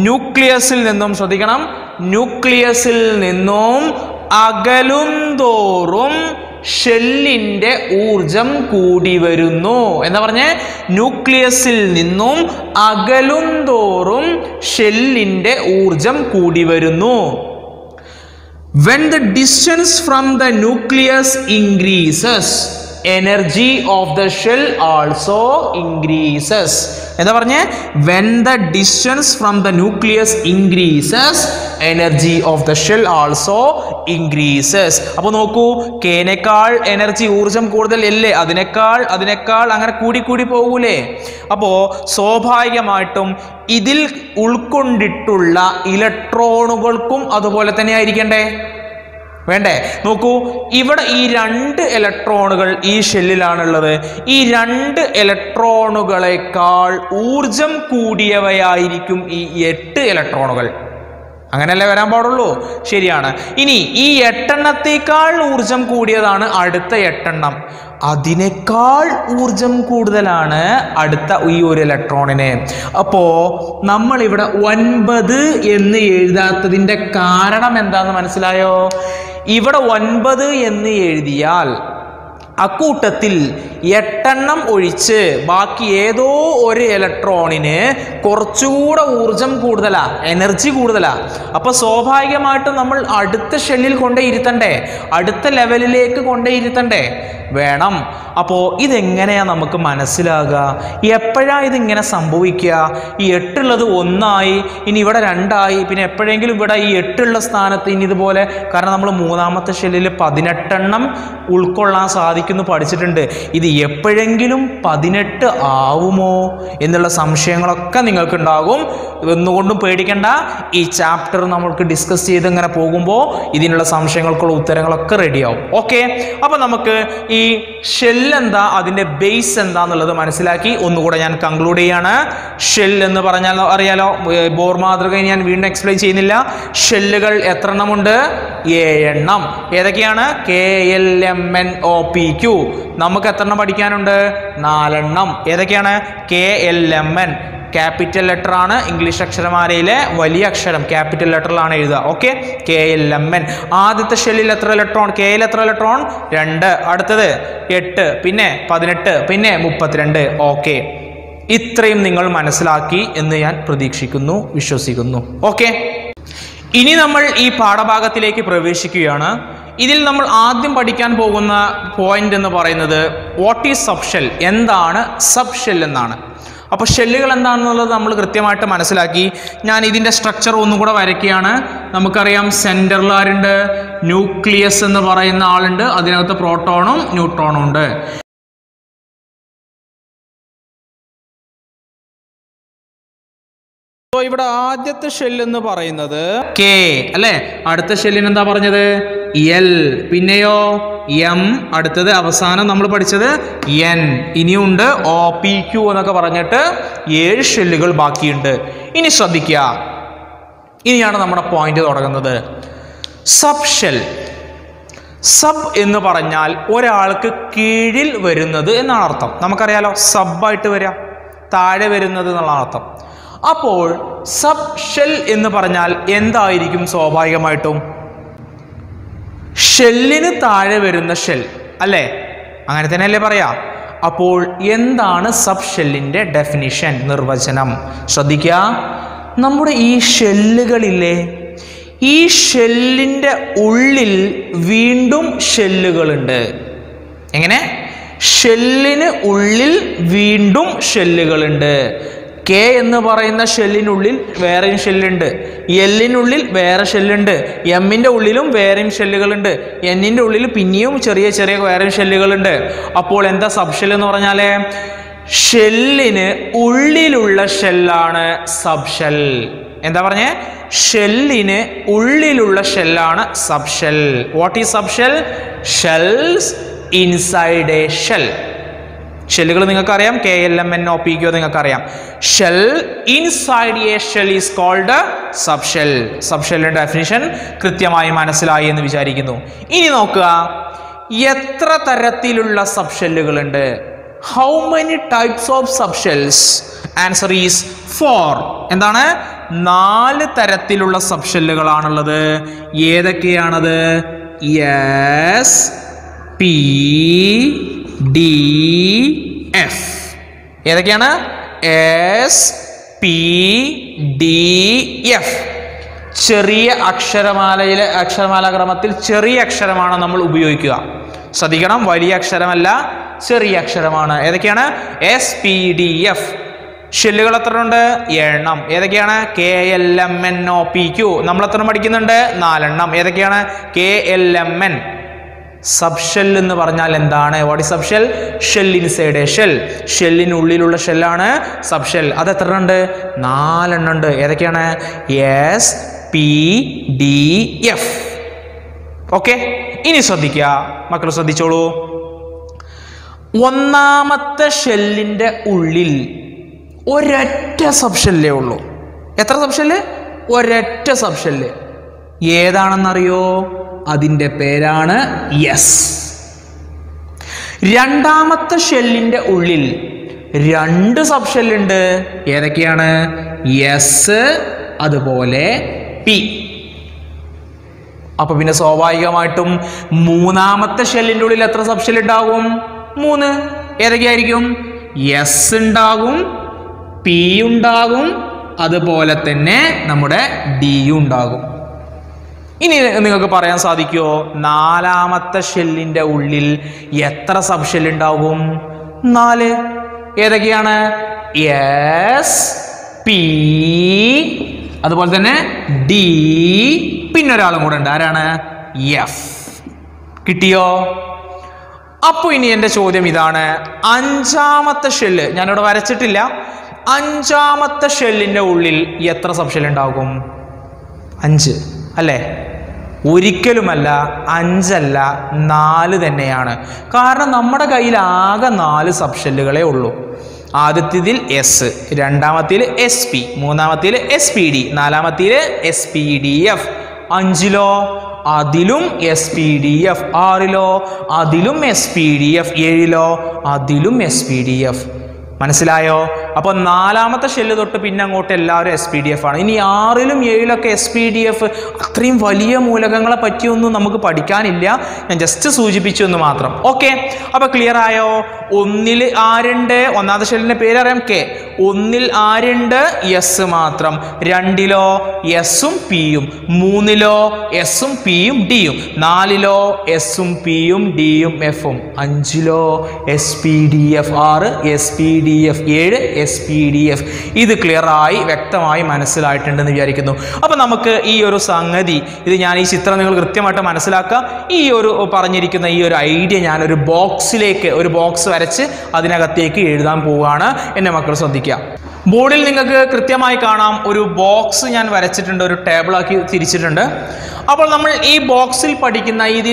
ന്യൂക്ലിയസിൽ നിന്നും, ശ്രദ്ധിക്കണം, ന്യൂക്ലിയസിൽ നിന്നും അകലും തോറും ഷെല്ലിൻ്റെ ഊർജം കൂടി വരുന്നു. എന്താ പറഞ്ഞേ? ന്യൂക്ലിയസിൽ നിന്നും അകലും തോറും ഷെല്ലിൻ്റെ ഊർജം കൂടി വരുന്നു. When the distance from the nucleus increases, energy of the shell also increases. എന്താ പറഞ്ഞേ? When the distance from the nucleus increases, energy of the shell also increases. അപ്പോൾ നോക്കൂ, കെനേക്കാൾ എനർജി, ഊർജം കൂടുതൽ അല്ലേ? അതിനേക്കാൾ അങ്ങനെ കൂടി പോകൂലേ? അപ്പോൾ സ്വാഭാവികമായിട്ടും ഇതിൽ ഉൾക്കൊണ്ടിട്ടുള്ള ഇലക്ട്രോണുകൾക്കും അതുപോലെ തന്നെ ആയിരിക്കണ്ടേ? വേണ്ടേ? നോക്കൂ, ഇവിടെ ഈ 2 ഇലക്ട്രോണുകൾ ഈ ഷെല്ലിലാണുള്ളത്. ഈ 2 ഇലക്ട്രോണുകളെക്കാൾ ഊർജം കൂടിയവയായിരിക്കും ഈ 8 ഇലക്ട്രോണുകൾ. അങ്ങനെയല്ലേ വരാൻ പാടുള്ളൂ? ശരിയാണ്. ഇനി ഈ 8 എണ്ണത്തേക്കാൾ ഊർജം കൂടിയതാണ് അടുത്ത 8 എണ്ണം. അതിനേക്കാൾ ഊർജം കൂടുതലാണ് അടുത്ത ഈ ഒരു ഇലക്ട്രോണിന്. അപ്പോൾ നമ്മളിവിടെ 9 എന്ന് എഴുതാത്തതിൻ്റെ കാരണം എന്താണെന്ന് മനസ്സിലായോ? ഇവിടെ 9 എന്ന് എഴുതിയാൽ അക്കൂട്ടത്തിൽ 8 എണ്ണം ഒഴിച്ച് ബാക്കി ഏതോ ഒരു ഇലക്ട്രോണിന് കുറച്ചുകൂടെ ഊർജം കൂടുതലാ, എനർജി കൂടുതലാ. അപ്പോൾ സ്വാഭാവികമായിട്ടും നമ്മൾ അടുത്ത ഷെല്ലിൽ കൊണ്ടേ ഇരുത്തണ്ടേ? അടുത്ത ലെവലിലേക്ക് കൊണ്ടേ ഇരുത്തണ്ടേ? വേണം. അപ്പോൾ ഇതെങ്ങനെയാണ് നമുക്ക് മനസ്സിലാകുക? എപ്പോഴാണ് ഇതിങ്ങനെ സംഭവിക്കുക? ഈ 8 ഉള്ളത് 1 ആയി, ഇനി ഇവിടെ 2 ആയി, പിന്നെ എപ്പോഴെങ്കിലും ഇവിടെ ഈ 8 ഉള്ള സ്ഥാനത്ത് ഇനി ഇതുപോലെ, കാരണം നമ്മൾ മൂന്നാമത്തെ ഷെല്ലിൽ 18 എണ്ണം ഉൾക്കൊള്ളാൻ സാധിക്കുന്നു പഠിച്ചിട്ടുണ്ട്. ഇത് എപ്പോഴെങ്കിലും 18 ആവുമോ എന്നുള്ള സംശയങ്ങളൊക്കെ നിങ്ങൾക്കുണ്ടാകും. ഒന്നുകൊണ്ടും പേടിക്കണ്ട. ഈ ചാപ്റ്റർ നമ്മൾക്ക് ഡിസ്കസ് ചെയ്ത് ഇങ്ങനെ പോകുമ്പോൾ ഇതിനുള്ള സംശയങ്ങൾക്കുള്ള ഉത്തരങ്ങളൊക്കെ റെഡിയാവും. ഓക്കെ, അപ്പോൾ നമുക്ക് ഈ ഷെൽ എന്താ, അതിൻ്റെ ബേസ് എന്താന്നുള്ളത് മനസ്സിലാക്കി ഒന്നുകൂടെ ഞാൻ കൺക്ലൂഡ് ചെയ്യാണ്. ഷെൽ എന്ന് പറഞ്ഞാൽ അറിയാലോ, ബോർ മാതൃക ഞാൻ വീണ്ടും എക്സ്പ്ലെയിൻ ചെയ്യുന്നില്ല. ഷെല്ലുകൾ എത്ര എണ്ണമുണ്ട്? 7 എണ്ണം. ഏതൊക്കെയാണ്? KLMNOPQ. നമുക്ക് എത്ര എണ്ണം പഠിക്കാനുണ്ട്? 4 എണ്ണം. ഏതൊക്കെയാണ്? KLMN ക്യാപിറ്റൽ ലെറ്റർ ആണ്. ഇംഗ്ലീഷ് അക്ഷരമാലയിലെ വലിയ അക്ഷരം ക്യാപിറ്റൽ ലെറ്ററിലാണ് എഴുതുക. Okay, KLMN. ആദ്യത്തെ ഷെല്ലിൽ എത്ര ഇലക്ട്രോൺ? കെയിൽ എത്ര ഇലക്ട്രോൺ? 2. അടുത്തത് 8, പിന്നെ 18, പിന്നെ 32. ഓക്കെ, ഇത്രയും നിങ്ങൾ മനസ്സിലാക്കി എന്ന് ഞാൻ പ്രതീക്ഷിക്കുന്നു, വിശ്വസിക്കുന്നു. ഓക്കെ, ഇനി നമ്മൾ ഈ പാഠഭാഗത്തിലേക്ക് പ്രവേശിക്കുകയാണ്. ഇതിൽ നമ്മൾ ആദ്യം പഠിക്കാൻ പോകുന്ന പോയിന്റ് എന്ന് പറയുന്നത് വാട്ട് ഈസ് സബ് ഷെൽ, എന്താണ് സബ് ഷെൽ എന്നാണ്. അപ്പോൾ ഷെല്ലുകൾ എന്താണെന്നുള്ളത് നമ്മൾ കൃത്യമായിട്ട് മനസ്സിലാക്കി. ഞാൻ ഇതിൻ്റെ സ്ട്രക്ചർ ഒന്നും കൂടെ വരയ്ക്കുകയാണ്. നമുക്കറിയാം, സെൻറ്ററിൽ ആരുണ്ട്? ന്യൂക്ലിയസ് എന്ന് പറയുന്ന ആളുണ്ട്. അതിനകത്ത് പ്രോട്ടോണും ന്യൂട്രോണും ഉണ്ട്. ഇവിടെ ആദ്യത്തെ ഷെല്ല് എന്ന് പറയുന്നത് കെ അല്ലെ. അടുത്ത ഷെല്ലിന് എന്താ പറഞ്ഞത്? എൽ. പിന്നെയോ എം. അടുത്തത് അവസാനം നമ്മൾ പഠിച്ചത് എൻ. ഇനിയുണ്ട് OPQ എന്നൊക്കെ പറഞ്ഞിട്ട് 7 ഷെല്ലുകൾ ബാക്കിയുണ്ട്. ഇനി ശ്രദ്ധിക്കുക, ഇനിയാണ് നമ്മുടെ പോയിന്റ് തുടങ്ങുന്നത്. Sub shell. സബ് എന്ന് പറഞ്ഞാൽ ഒരാൾക്ക് കീഴിൽ വരുന്നത് എന്നാണ് അർത്ഥം. നമുക്കറിയാലോ, സബായിട്ട് വരിക. താഴെ വരുന്നത് എന്നുള്ള അർത്ഥം. അപ്പോൾ സബ് ഷെൽ എന്ന് പറഞ്ഞാൽ എന്തായിരിക്കും? സ്വാഭാവികമായിട്ടും ഷെല്ലിന് താഴെ വരുന്ന ഷെൽ അല്ലേ? അങ്ങനെ തന്നെയല്ലേ പറയാ? അപ്പോൾ എന്താണ് സബ് ഷെല്ലിന്റെ ഡെഫിനിഷൻ, നിർവചനം? ശ്രദ്ധിക്കുക. നമ്മുടെ ഈ ഷെല്ലുകളില്ലേ, ഈ ഷെല്ലിന്റെ ഉള്ളിൽ വീണ്ടും ഷെല്ലുകളുണ്ട്. എങ്ങനെ? ഷെല്ലിന് ഉള്ളിൽ വീണ്ടും ഷെല്ലുകളുണ്ട്. കെ എന്ന് പറയുന്ന ഷെല്ലിനുള്ളിൽ വേറെയും ഷെല്ലുണ്ട്, എല്ലിനുള്ളിൽ വേറെ ഷെല്ലുണ്ട്, എമ്മിൻ്റെ ഉള്ളിലും വേറെയും ഷെല്ലുകളുണ്ട്, എന്നിൻ്റെ ഉള്ളിൽ പിന്നെയും ചെറിയ ചെറിയ വേറെയും ഷെല്ലുകളുണ്ട്. അപ്പോൾ എന്താ സബ് ഷെൽ എന്ന് പറഞ്ഞാൽ? ഷെല്ലിന് ഉള്ളിലുള്ള ഷെല്ലാണ് സബ് ഷെൽ. എന്താ പറഞ്ഞേ? ഷെല്ലിന് ഉള്ളിലുള്ള ഷെല്ലാണ് sub shell. What is sub shell? Shells inside a shell. ഷെല്ലുകൾ നിങ്ങൾക്കറിയാം, KLMNOPQ നിങ്ങൾക്കറിയാം. Shell inside a shell is called sub shell. Sub ഷെല്ലിന്റെ ഡെഫിനിഷൻ കൃത്യമായി മനസ്സിലായി എന്ന് വിചാരിക്കുന്നു. ഇനി നോക്കുക, എത്ര തരത്തിലുള്ള സബ് ഷെല്ലുകളുണ്ട്? How many types of sub shells? Answer is 4. എന്താണ്? 4 തരത്തിലുള്ള സബ് ഷെല്ലുകളാണുള്ളത്. ഏതൊക്കെയാണത്? S, P, D, F. ഏതൊക്കെയാണ്? S, P, D, F. ചെറിയ അക്ഷരമാലാക്രമത്തിൽ ചെറിയ അക്ഷരമാണ് നമ്മൾ ഉപയോഗിക്കുക. ശ്രദ്ധിക്കണം, വലിയ അക്ഷരമല്ല, ചെറിയ അക്ഷരമാണ്. ഏതൊക്കെയാണ്? S, P, D, F. ഷെല്ലുകൾ എത്ര ഉണ്ട്? 7 ഏതൊക്കെയാണ്? KLMNOPQ. നമ്മൾ എത്ര പഠിക്കുന്നുണ്ട്? 4. ഏതൊക്കെയാണ്? KLMN. സബ് ഷെൽ എന്ന് പറഞ്ഞാൽ എന്താണ്? What is sub shell? Shell inside a shell. ഷെല്ലിനുള്ളിലുള്ള ഷെല്ലാണ് സബ് ഷെൽ. അത് എത്ര ഉണ്ട്? 4 ഉണ്ട്. ഏതൊക്കെയാണ്? S, P, D, F. Okay, ഇനി ശ്രദ്ധിക്കുക മക്കൾ, ശ്രദ്ധിച്ചോളൂ. ഒന്നാമത്തെ ഷെല്ലിന്റെ ഉള്ളിൽ ഒരൊറ്റ സബ് ഷെല്ലേ ഉള്ളൂ. എത്ര സബ് ഷെല്ല്? ഒരൊറ്റ സബ് ഷെല്ല്. ഏതാണെന്നറിയോ? അതിൻ്റെ പേരാണ് എസ്. രണ്ടാമത്തെ ഷെല്ലിന്റെ ഉള്ളിൽ 2 സബ് ഷെല്ലുണ്ട്. ഏതൊക്കെയാണ്? എസ്, അതുപോലെ പി. അപ്പൊ പിന്നെ സ്വാഭാവികമായിട്ടും മൂന്നാമത്തെ ഷെല്ലിന്റെ ഉള്ളിൽ എത്ര സബ് ഷെൽ ഉണ്ടാകും? 3. ഏതൊക്കെയായിരിക്കും? എസ് ഉണ്ടാകും, പി ഉണ്ടാകും, അതുപോലെ തന്നെ നമ്മുടെ ഡി ഉണ്ടാകും. ഇനി നിങ്ങൾക്ക് പറയാൻ സാധിക്കുമോ നാലാമത്തെ ഷെല്ലിന്റെ ഉള്ളിൽ എത്ര സബ് ഷെൽ ഉണ്ടാകും? 4. ഏതൊക്കെയാണ്? എസ്, പി, അതുപോലെ തന്നെ ഡി, പിന്നെ ഒരാളും കൂടെ ഉണ്ട്. ആരാണ്? എഫ്. കിട്ടിയോ? അപ്പോൾ ഇനി എൻ്റെ ചോദ്യം ഇതാണ്, അഞ്ചാമത്തെ ഷെല്ല് ഞാനിവിടെ വരച്ചിട്ടില്ല, അഞ്ചാമത്തെ ഷെല്ലിന്റെ ഉള്ളിൽ എത്ര സബ് ഷെൽ ഉണ്ടാകും? 5 അല്ലേ? ഒരിക്കലുമല്ല, 5 അല്ല, 4 തന്നെയാണ്. കാരണം നമ്മുടെ കയ്യിൽ ആകെ 4 സബ് ഷെല്ലുകളേ ഉള്ളൂ. ആദ്യത്തേതിൽ എസ്, രണ്ടാമത്തേൽ എസ് പി, മൂന്നാമത്തേൽ എസ് പി ഡി, നാലാമത്തേൽ എസ് പി ഡി എഫ്. 5ലോ അതിലും എസ് പി ഡി എഫ്, 6ലോ അതിലും എസ് പി ഡി എഫ്, 7ലോ അതിലും എസ് പി ഡി എഫ്. മനസ്സിലായോ? അപ്പോൾ നാലാമത്തെ ഷെല്ല് തൊട്ട് പിന്നെ അങ്ങോട്ട് എല്ലാവരും എസ് പി ഡി എഫ് ആണ്. ഇനി 6ലും 7ലൊക്കെ എസ് പി ഡി എഫ്. അത്രയും വലിയ മൂലകങ്ങളെ പറ്റിയൊന്നും നമുക്ക് പഠിക്കാനില്ല, ഞാൻ ജസ്റ്റ് സൂചിപ്പിച്ചു എന്ന് മാത്രം. ഓക്കെ, അപ്പോൾ ക്ലിയർ ആയോ? 1ൽ ആരുണ്ട്? ഒന്നാമത്തെ ഷെല്ലിന്റെ പേരറിയാം, കെ. 1ൽ ആരുണ്ട്? എസ് മാത്രം. 2ലോ എസും പിയും, 3ലോ എസും പിയും ഡിയും, 4ലോ എസും പിയും ഡിയും എഫും, 5ലോ S P D F 6, S P D F 7, S P D F. ഇത് ക്ലിയറായി വ്യക്തമായി മനസ്സിലായിട്ടുണ്ടെന്ന് വിചാരിക്കുന്നു. അപ്പം നമുക്ക് ഈ ഒരു സംഗതി, ഇത് ഞാൻ ഈ ചിത്രം നിങ്ങൾ കൃത്യമായിട്ട് മനസ്സിലാക്കുക. ഈ ഒരു പറഞ്ഞിരിക്കുന്ന ഈ ഒരു ഐഡിയ ഞാനൊരു ബോക്സിലേക്ക്, ഒരു ബോക്സ് വരച്ച് അതിനകത്തേക്ക് എഴുതാൻ പോവുകയാണ്. എൻ്റെ മക്കൾ ശ്രദ്ധിക്കുക. ബോർഡിൽ നിങ്ങൾക്ക് കൃത്യമായി കാണാം, ഒരു ബോക്സ് ഞാൻ വരച്ചിട്ടുണ്ട്, ഒരു ടേബിളാക്കി തിരിച്ചിട്ടുണ്ട്. അപ്പോൾ നമ്മൾ ഈ ബോക്സിൽ പഠിക്കുന്ന, ഇത്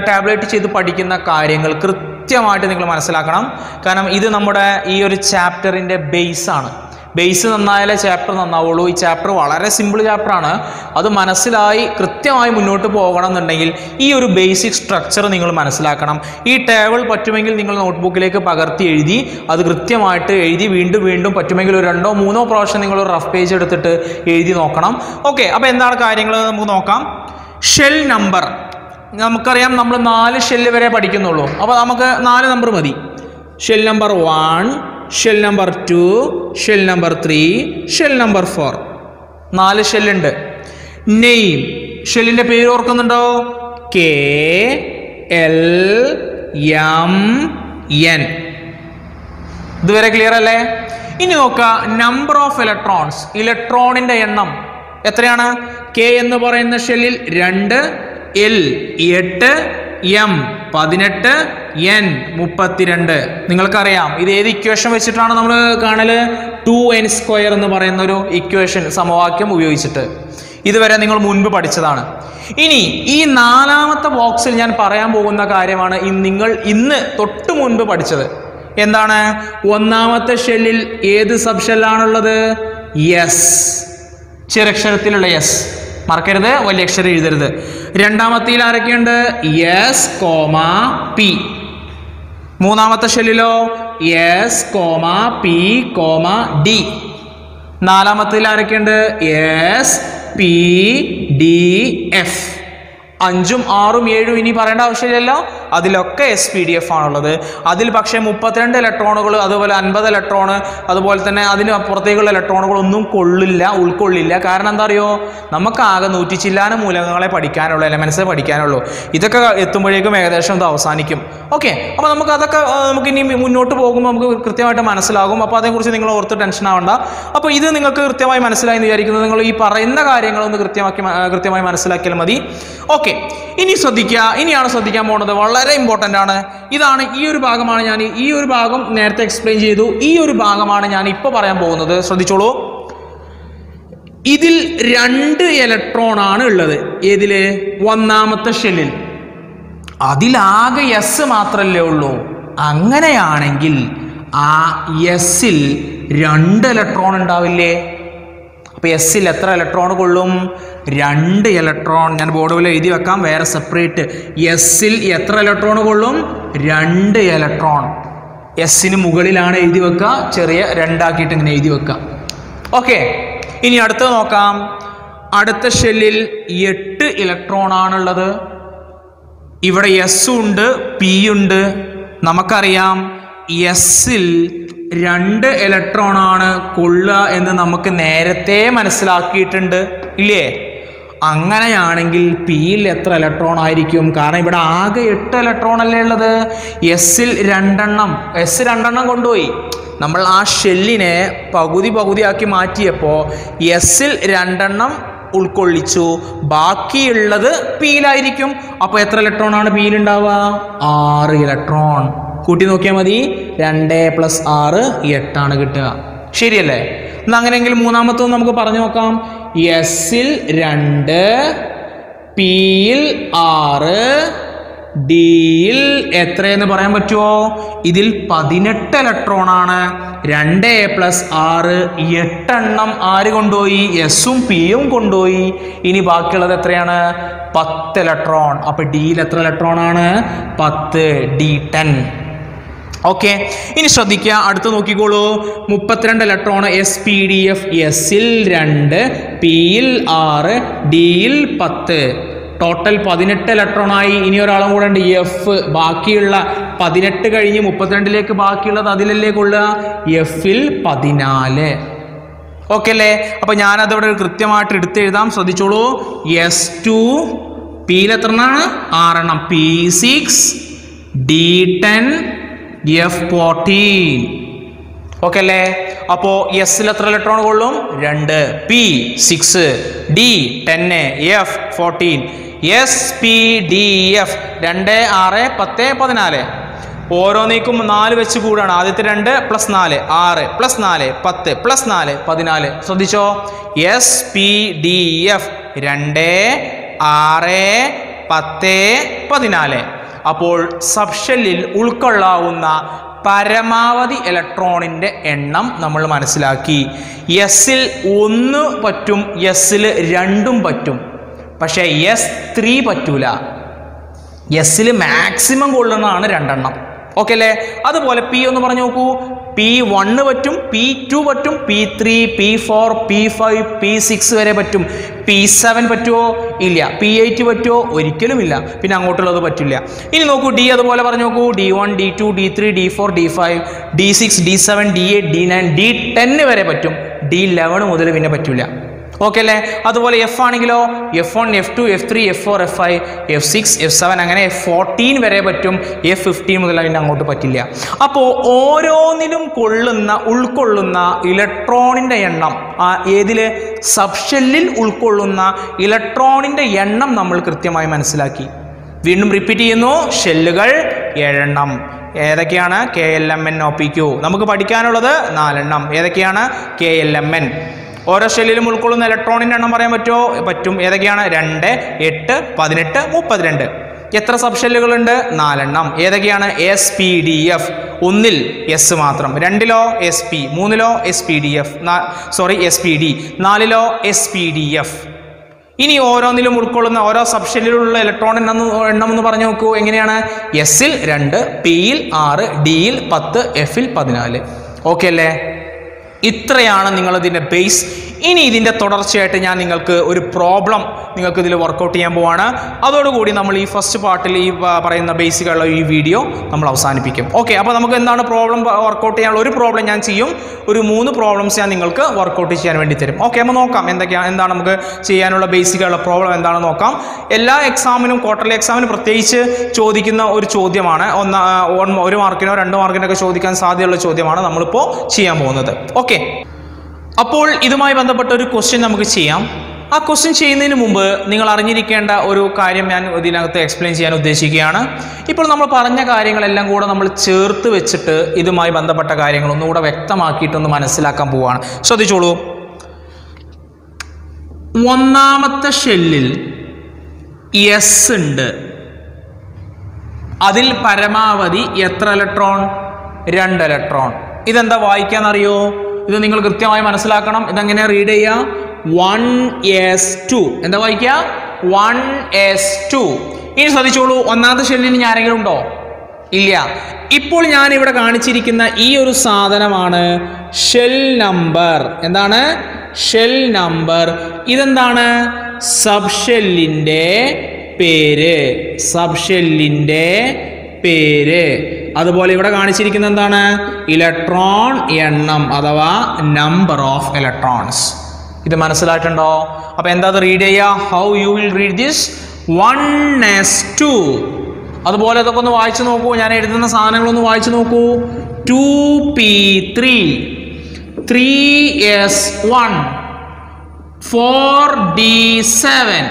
ടാബ്ലേറ്റ് ചെയ്ത് പഠിക്കുന്ന കാര്യങ്ങൾ കൃത്യമായിട്ട് നിങ്ങൾ മനസ്സിലാക്കണം. കാരണം ഇത് നമ്മുടെ ഈ ഒരു ചാപ്റ്ററിൻ്റെ ബേസാണ്. Base നന്നായാലേ chapter നന്നാവുള്ളൂ. ഈ ചാപ്റ്റർ വളരെ സിമ്പിൾ ചാപ്റ്ററാണ്. അത് മനസ്സിലായി കൃത്യമായി മുന്നോട്ട് പോകണം എന്നുണ്ടെങ്കിൽ ഈ ഒരു ബേസിക് സ്ട്രക്ചർ നിങ്ങൾ മനസ്സിലാക്കണം. ഈ ടേബിൾ പറ്റുമെങ്കിൽ നിങ്ങൾ നോട്ട്ബുക്കിലേക്ക് പകർത്തി എഴുതി അത് കൃത്യമായിട്ട് എഴുതി വീണ്ടും വീണ്ടും പറ്റുമെങ്കിൽ ഒരു 2 3 പ്രാവശ്യം നിങ്ങൾ ഒരു റഫ് പേജ് എടുത്തിട്ട് എഴുതി നോക്കണം. ഓക്കെ, അപ്പോൾ എന്താണ് കാര്യങ്ങൾ നമുക്ക് നോക്കാം. ഷെൽ നമ്പർ നമുക്കറിയാം, നമ്മൾ 4 ഷെല്ല് വരെ പഠിക്കുന്നുള്ളൂ. അപ്പോൾ നമുക്ക് 4 നമ്പർ മതി. Shell number 1, shell number 2, shell number 3, shell number 4. 4 ഷെല്ലുണ്ട്. നെയിം, ഷെല്ലിൻ്റെ പേര് ഓർക്കുന്നുണ്ടോ? KLMN. ഇതുവരെ ക്ലിയർ അല്ലേ? ഇനി നോക്കുക, നമ്പർ ഓഫ് ഇലക്ട്രോൺസ്, ഇലക്ട്രോണിൻ്റെ എണ്ണം എത്രയാണ്? K എന്ന് പറയുന്ന ഷെല്ലിൽ 2, L 8, M 18, N 32. നിങ്ങൾക്കറിയാം ഇത് ഏത് ഇക്വേഷൻ വെച്ചിട്ടാണ് നമ്മൾ കാണല്? 2n² എന്ന് പറയുന്ന ഒരു ഇക്വേഷൻ, സമവാക്യം ഉപയോഗിച്ചിട്ട്. ഇതുവരെ നിങ്ങൾ മുൻപ് പഠിച്ചതാണ്. ഇനി ഈ 4ാമത്തെ ബോക്സിൽ ഞാൻ പറയാൻ പോകുന്ന കാര്യമാണ് നിങ്ങൾ ഇന്ന് തൊട്ട് മുൻപ് പഠിച്ചത്. എന്താണ്? 1ാമത്തെ ഷെല്ലിൽ ഏത് സബ് ഷെല്ലാണുള്ളത്? എസ്, ചെറക്ഷരത്തിലുള്ള എസ്, മറക്കരുത്, വലിയ അക്ഷരം എഴുതരുത്. 2ാമത്തേൽ ആരൊക്കെയുണ്ട്? S, P. 3ാമത്തെ ഷെല്ലിലോ എസ്, പി, ഡി. 4ാമത്തേൽ ആരൊക്കെയുണ്ട്? S, P, D, F. 5ഉം 6ഉം 7ഉം ഇനി പറയേണ്ട ആവശ്യമില്ലല്ലോ. അതിലൊക്കെ SPDF ആണുള്ളത്. അതിൽ പക്ഷേ 32 ഇലക്ട്രോണുകൾ, അതുപോലെ 50 ഇലക്ട്രോണ്, അതുപോലെ തന്നെ അതിന് അപ്പുറത്തേക്കുള്ള ഇലക്ട്രോണുകളൊന്നും ഉൾക്കൊള്ളില്ല. കാരണം എന്താ അറിയോ? നമുക്കാകെ 100 ചില്ലാനം മൂലകങ്ങളെ പഠിക്കാനുള്ളൂ, എലമെൻറ്റ്സ് പഠിക്കാനുള്ളൂ. ഇതൊക്കെ എത്തുമ്പോഴേക്കും ഏകദേശം ഇത് അവസാനിക്കും. ഓക്കെ, അപ്പോൾ നമുക്കതൊക്കെ നമുക്കിനി മുന്നോട്ട് പോകുമ്പോൾ നമുക്ക് കൃത്യമായിട്ട് മനസ്സിലാകും. അപ്പോൾ അതേക്കുറിച്ച് നിങ്ങൾ ഓർത്ത് ടെൻഷൻ ആവണ്ട. അപ്പോൾ ഇത് നിങ്ങൾക്ക് കൃത്യമായി മനസ്സിലായി എന്ന് വിചാരിക്കുന്നത്. നിങ്ങൾ ഈ പറയുന്ന കാര്യങ്ങളൊന്ന് കൃത്യമായി മനസ്സിലാക്കിയാൽ മതി. ഓക്കെ, ഇനി ശ്രദ്ധിക്കുക. ഇനിയാണ് ശ്രദ്ധിക്കാൻ പോകുന്നത്, വളരെ ഇമ്പോർട്ടൻ്റ് ആണ്. ഇതാണ്, ഈ ഒരു ഭാഗമാണ് ഞാൻ ഈ ഒരു ഭാഗം നേരത്തെ എക്സ്പ്ലെയിൻ ചെയ്തു. ഈ ഒരു ഭാഗമാണ് ഞാൻ ഇപ്പോൾ പറയാൻ പോകുന്നത്. ശ്രദ്ധിച്ചോളൂ. ഇതിൽ 2 ഇലക്ട്രോൺ ആണ് ഉള്ളത്. ഏതില്? 1ാമത്തെ ഷെല്ലിൽ. അതിലാകെ എസ് മാത്രമല്ലേ ഉള്ളൂ. അങ്ങനെയാണെങ്കിൽ ആ എസ്സിൽ 2 ഇലക്ട്രോൺ ഉണ്ടാവില്ലേ? അപ്പോൾ എസ്സിൽ എത്ര ഇലക്ട്രോൺ കൊള്ളും? 2 ഇലക്ട്രോൺ. ഞാൻ ബോർഡിൽ എഴുതി വെക്കാം, വേറെ സെപ്പറേറ്റ്. എസ്സിൽ എത്ര ഇലക്ട്രോൺ കൊള്ളും? 2 ഇലക്ട്രോൺ. എസ്സിന് മുകളിലാണ് എഴുതി വെക്കുക, ചെറിയ 2 ആക്കിയിട്ട് ഇങ്ങനെ എഴുതി വെക്കുക. ഓക്കെ, ഇനി അടുത്ത് നോക്കാം. അടുത്ത ഷെല്ലിൽ 8 ഇലക്ട്രോൺ ആണുള്ളത്. ഇവിടെ എസ്സും ഉണ്ട്, പി ഉണ്ട്. നമുക്കറിയാം എസ്സിൽ 2 ഇലക്ട്രോൺ ആണ് കൊള്ളുക എന്ന് നമുക്ക് നേരത്തെ മനസ്സിലാക്കിയിട്ടുണ്ട്, ഇല്ലേ? അങ്ങനെയാണെങ്കിൽ പിയിൽ എത്ര ഇലക്ട്രോൺ ആയിരിക്കും? കാരണം ഇവിടെ ആകെ 8 ഇലക്ട്രോൺ അല്ലേ ഉള്ളത്. എസ്സിൽ 2 എണ്ണം കൊണ്ടുപോയി. നമ്മൾ ആ ഷെല്ലിനെ പകുതിയാക്കി മാറ്റിയപ്പോൾ എസ്സിൽ 2 ഉൾക്കൊള്ളിച്ചു, ബാക്കിയുള്ളത് പിയിലായിരിക്കും. അപ്പോൾ എത്ര ഇലക്ട്രോൺ ആണ് പിയിൽ ഉണ്ടാവുക? 6 ഇലക്ട്രോൺ. കൂട്ടി നോക്കിയാൽ മതി. 2 + 6 8 ആണ് കിട്ടുക. ശരിയല്ലേ? എന്നാൽ അങ്ങനെയെങ്കിൽ 3ാമത്തെ നമുക്ക് പറഞ്ഞു നോക്കാം. എസ്സിൽ 2, പിയിൽ 6, ഡിയിൽ എത്രയെന്ന് പറയാൻ പറ്റുമോ? ഇതിൽ 18 ഇലക്ട്രോൺ ആണ്. 2 + 6 8 എണ്ണം ആര് കൊണ്ടുപോയി? എസും പിയും കൊണ്ടുപോയി. ഇനി ബാക്കിയുള്ളത് എത്രയാണ്? 10 ഇലക്ട്രോൺ. അപ്പോൾ ഡിയിൽ എത്ര ഇലക്ട്രോൺ ആണ്? 10, D10. ഓക്കെ, ഇനി ശ്രദ്ധിക്കുക. അടുത്ത് നോക്കിക്കോളൂ. 32 ഇലക്ട്രോൺ SPDF. എസ്സിൽ 2, പിയിൽ 6, ഡിയിൽ 10. ടോട്ടൽ 18 ഇലക്ട്രോൺ ആയി. ഇനി ഒരാളും കൂടെ ഉണ്ട്, എഫ്. ബാക്കിയുള്ള 18 കഴിഞ്ഞ് 32ലേക്ക് ബാക്കിയുള്ളത് അതിലല്ലേ കൊള്ളുക? എഫിൽ 14. ഓക്കെ അല്ലേ? അപ്പോൾ ഞാനതവിടെ കൃത്യമായിട്ട് എടുത്തെഴുതാം. ശ്രദ്ധിച്ചോളൂ. S2, പിയിൽ എത്രണ്ണാണ്? 6 എണ്ണം. P6, D10, F14. ഓക്കെ അല്ലേ? അപ്പോൾ എസ്സിൽ എത്ര ഇലക്ട്രോൺ കൊള്ളും? 2, P6, D10, F14. SPDF 2, 6, 10, 14. ഓരോന്നേക്കും 4 വെച്ച് കൂടാണ്. ആദ്യത്തെ 2 + 4 6 + 4 10 + 4 14. ശ്രദ്ധിച്ചോ. SPDF 2, 6, 10, 14. അപ്പോൾ സബ്ഷെല്ലിൽ ഉൾക്കൊള്ളാവുന്ന പരമാവധി ഇലക്ട്രോണിൻ്റെ എണ്ണം നമ്മൾ മനസ്സിലാക്കി. എസിൽ 1 പറ്റും, എസിൽ 2 പറ്റും, പക്ഷേ S3 പറ്റൂല. എസിൽ മാക്സിമം കൊള്ളുന്നതാണ് 2 എണ്ണം. ഓക്കെ അല്ലേ? അതുപോലെ P ഒന്ന് പറഞ്ഞു നോക്കൂ. P1 പറ്റും, P2 പറ്റും, P3, P4, P5, P6 വരെ പറ്റും. P7 പറ്റുമോ? ഇല്ല. P8 പറ്റുമോ? ഒരിക്കലും ഇല്ല. പിന്നെ അങ്ങോട്ടുള്ളത് പറ്റില്ല. ഇനി നോക്കൂ D അതുപോലെ പറഞ്ഞു നോക്കൂ. D1, D2, D3, D4, D5, D6, D7, D8, D9, D10 വരെ പറ്റും. D11 മുതൽ പിന്നെ പറ്റില്ല. ഓക്കെ അല്ലേ? അതുപോലെ F ആണെങ്കിലോ F1, F2, F3, F4, F5, F6, F7 അങ്ങനെ F14 വരെ പറ്റും. F15 മുതൽ അതിൻ്റെ അങ്ങോട്ട് പറ്റില്ല. അപ്പോൾ ഓരോന്നിലും ഉൾക്കൊള്ളുന്ന ഇലക്ട്രോണിൻ്റെ എണ്ണം, ഏതിൽ സബ്ഷെല്ലിൽ ഉൾക്കൊള്ളുന്ന ഇലക്ട്രോണിൻ്റെ എണ്ണം നമ്മൾ കൃത്യമായി മനസ്സിലാക്കി. വീണ്ടും റിപ്പീറ്റ് ചെയ്യുന്നു. ഷെല്ലുകൾ 7 എണ്ണം. ഏതൊക്കെയാണ്? KLMN, OPQ. നമുക്ക് പഠിക്കാനുള്ളത് 4 എണ്ണം. ഏതൊക്കെയാണ്? KLMN. ഓരോ ഷെല്ലിലും ഉൾക്കൊള്ളുന്ന ഇലക്ട്രോണിൻ്റെ എണ്ണം പറയാൻ പറ്റുമോ? പറ്റും. ഏതൊക്കെയാണ്? 2, 8, 18, 32. എത്ര സബ് ഷെല്ലുകളുണ്ട്? 4 എണ്ണം. ഏതൊക്കെയാണ്? SPDF. 1-ൽ S മാത്രം, 2-ലോ SP, 3-ലോ SPDF, SPD, 4-ലോ SPDF. ഇനി ഓരോന്നിലും ഉൾക്കൊള്ളുന്ന ഓരോ സബ് ഷെല്ലിലുള്ള ഇലക്ട്രോൺ എണ്ണം എന്ന് പറഞ്ഞു നോക്കൂ. എങ്ങനെയാണ്? S-ൽ 2, P-ൽ 6, D-ൽ 10, F-ൽ 14. ഓക്കെ അല്ലേ? ഇത്രയാണ് നിങ്ങളിതിൻ്റെ ബേസ്. ഇനി ഇതിൻ്റെ തുടർച്ചയായിട്ട് ഞാൻ നിങ്ങൾക്ക് ഒരു പ്രോബ്ലം നിങ്ങൾക്ക് ഇതിൽ വർക്കൗട്ട് ചെയ്യാൻ പോവാണ്. അതോടുകൂടി നമ്മൾ ഈ ഫസ്റ്റ് പാർട്ടിൽ ഈ പറയുന്ന ബേസിക്കുള്ള ഈ വീഡിയോ നമ്മൾ അവസാനിപ്പിക്കും. ഓക്കെ, അപ്പോൾ നമുക്ക് എന്താണ് പ്രോബ്ലം വർക്കൗട്ട് ചെയ്യാനുള്ള ഒരു പ്രോബ്ലം ഞാൻ ചെയ്യും. ഒരു 3 പ്രോബ്ലംസ് ഞാൻ നിങ്ങൾക്ക് വർക്കൗട്ട് ചെയ്യാൻ വേണ്ടി തരും. ഓക്കെ, അപ്പോൾ നോക്കാം എന്താണ് നമുക്ക് ചെയ്യാനുള്ള ബേസിക്കുള്ള പ്രോബ്ലം എന്താണെന്ന് നോക്കാം. എല്ലാ എക്സാമിനും ക്വാർട്ടർലി എക്സാമിനും പ്രത്യേകിച്ച് ചോദിക്കുന്ന ഒരു ചോദ്യമാണ്. 1 മാർക്കിനോ 2 മാർക്കിനൊക്കെ ചോദിക്കാൻ സാധ്യതയുള്ള ചോദ്യമാണ് നമ്മളിപ്പോൾ ചെയ്യാൻ പോകുന്നത്. ഓക്കെ, അപ്പോൾ ഇതുമായി ബന്ധപ്പെട്ട ഒരു ക്വസ്റ്റ്യൻ നമുക്ക് ചെയ്യാം. ആ ക്വസ്റ്റ്യൻ ചെയ്യുന്നതിന് മുമ്പ് നിങ്ങൾ അറിഞ്ഞിരിക്കേണ്ട ഒരു കാര്യം ഞാൻ ഇതിനകത്ത് എക്സ്പ്ലെയിൻ ചെയ്യാൻ ഉദ്ദേശിക്കുകയാണ്. ഇപ്പോൾ നമ്മൾ പറഞ്ഞ കാര്യങ്ങളെല്ലാം കൂടെ നമ്മൾ ചേർത്ത് വെച്ചിട്ട് ഇതുമായി ബന്ധപ്പെട്ട കാര്യങ്ങൾ ഒന്നുകൂടെ വ്യക്തമാക്കിയിട്ടൊന്ന് മനസ്സിലാക്കാൻ പോവുകയാണ്. ശ്രദ്ധിച്ചോളൂ. ഒന്നാമത്തെ ഷെല്ലിൽ S ഉണ്ട്. അതിൽ പരമാവധി എത്ര ഇലക്ട്രോൺ? 2 ഇലക്ട്രോൺ. ഇതെന്താ വായിക്കാന്നറിയോ? ഇത് നിങ്ങൾ കൃത്യമായി മനസ്സിലാക്കണം. ഇതെങ്ങനെ റീഡ് ചെയ്യുക? 1s2. എന്താ വായിക്കുക? 1s2. ഇനി ശ്രദ്ധിച്ചോളൂ. ഒന്നാമത്തെ ഷെല്ലിന് ഞാൻ ആരെങ്കിലും ഉണ്ടോ? ഇല്ല. ഇപ്പോൾ ഞാൻ ഇവിടെ കാണിച്ചിരിക്കുന്ന ഈ ഒരു സാധനമാണ് ഷെൽ നമ്പർ. എന്താണ്? Shell number. ഇതെന്താണ്? സബ് ഷെല്ലിൻ്റെ പേര്. സബ് ഷെല്ലിൻ്റെ പേര്. അതുപോലെ ഇവിടെ കാണിച്ചിരിക്കുന്ന എന്താണ്? ഇലക്ട്രോൺ എണ്ണം അഥവാ നമ്പർ ഓഫ് ഇലക്ട്രോൺസ്. ഇത് മനസ്സിലായിട്ടുണ്ടോ? അപ്പോൾ എന്താ അത് റീഡ് ചെയ്യുക? How you will read this? 1s2. അതുപോലെ ഇതൊക്കെ ഒന്ന് വായിച്ചു നോക്കൂ. ഞാൻ എഴുതുന്ന സാധനങ്ങളൊന്ന് വായിച്ചു നോക്കൂ. 2p3, 3s1, 4d7.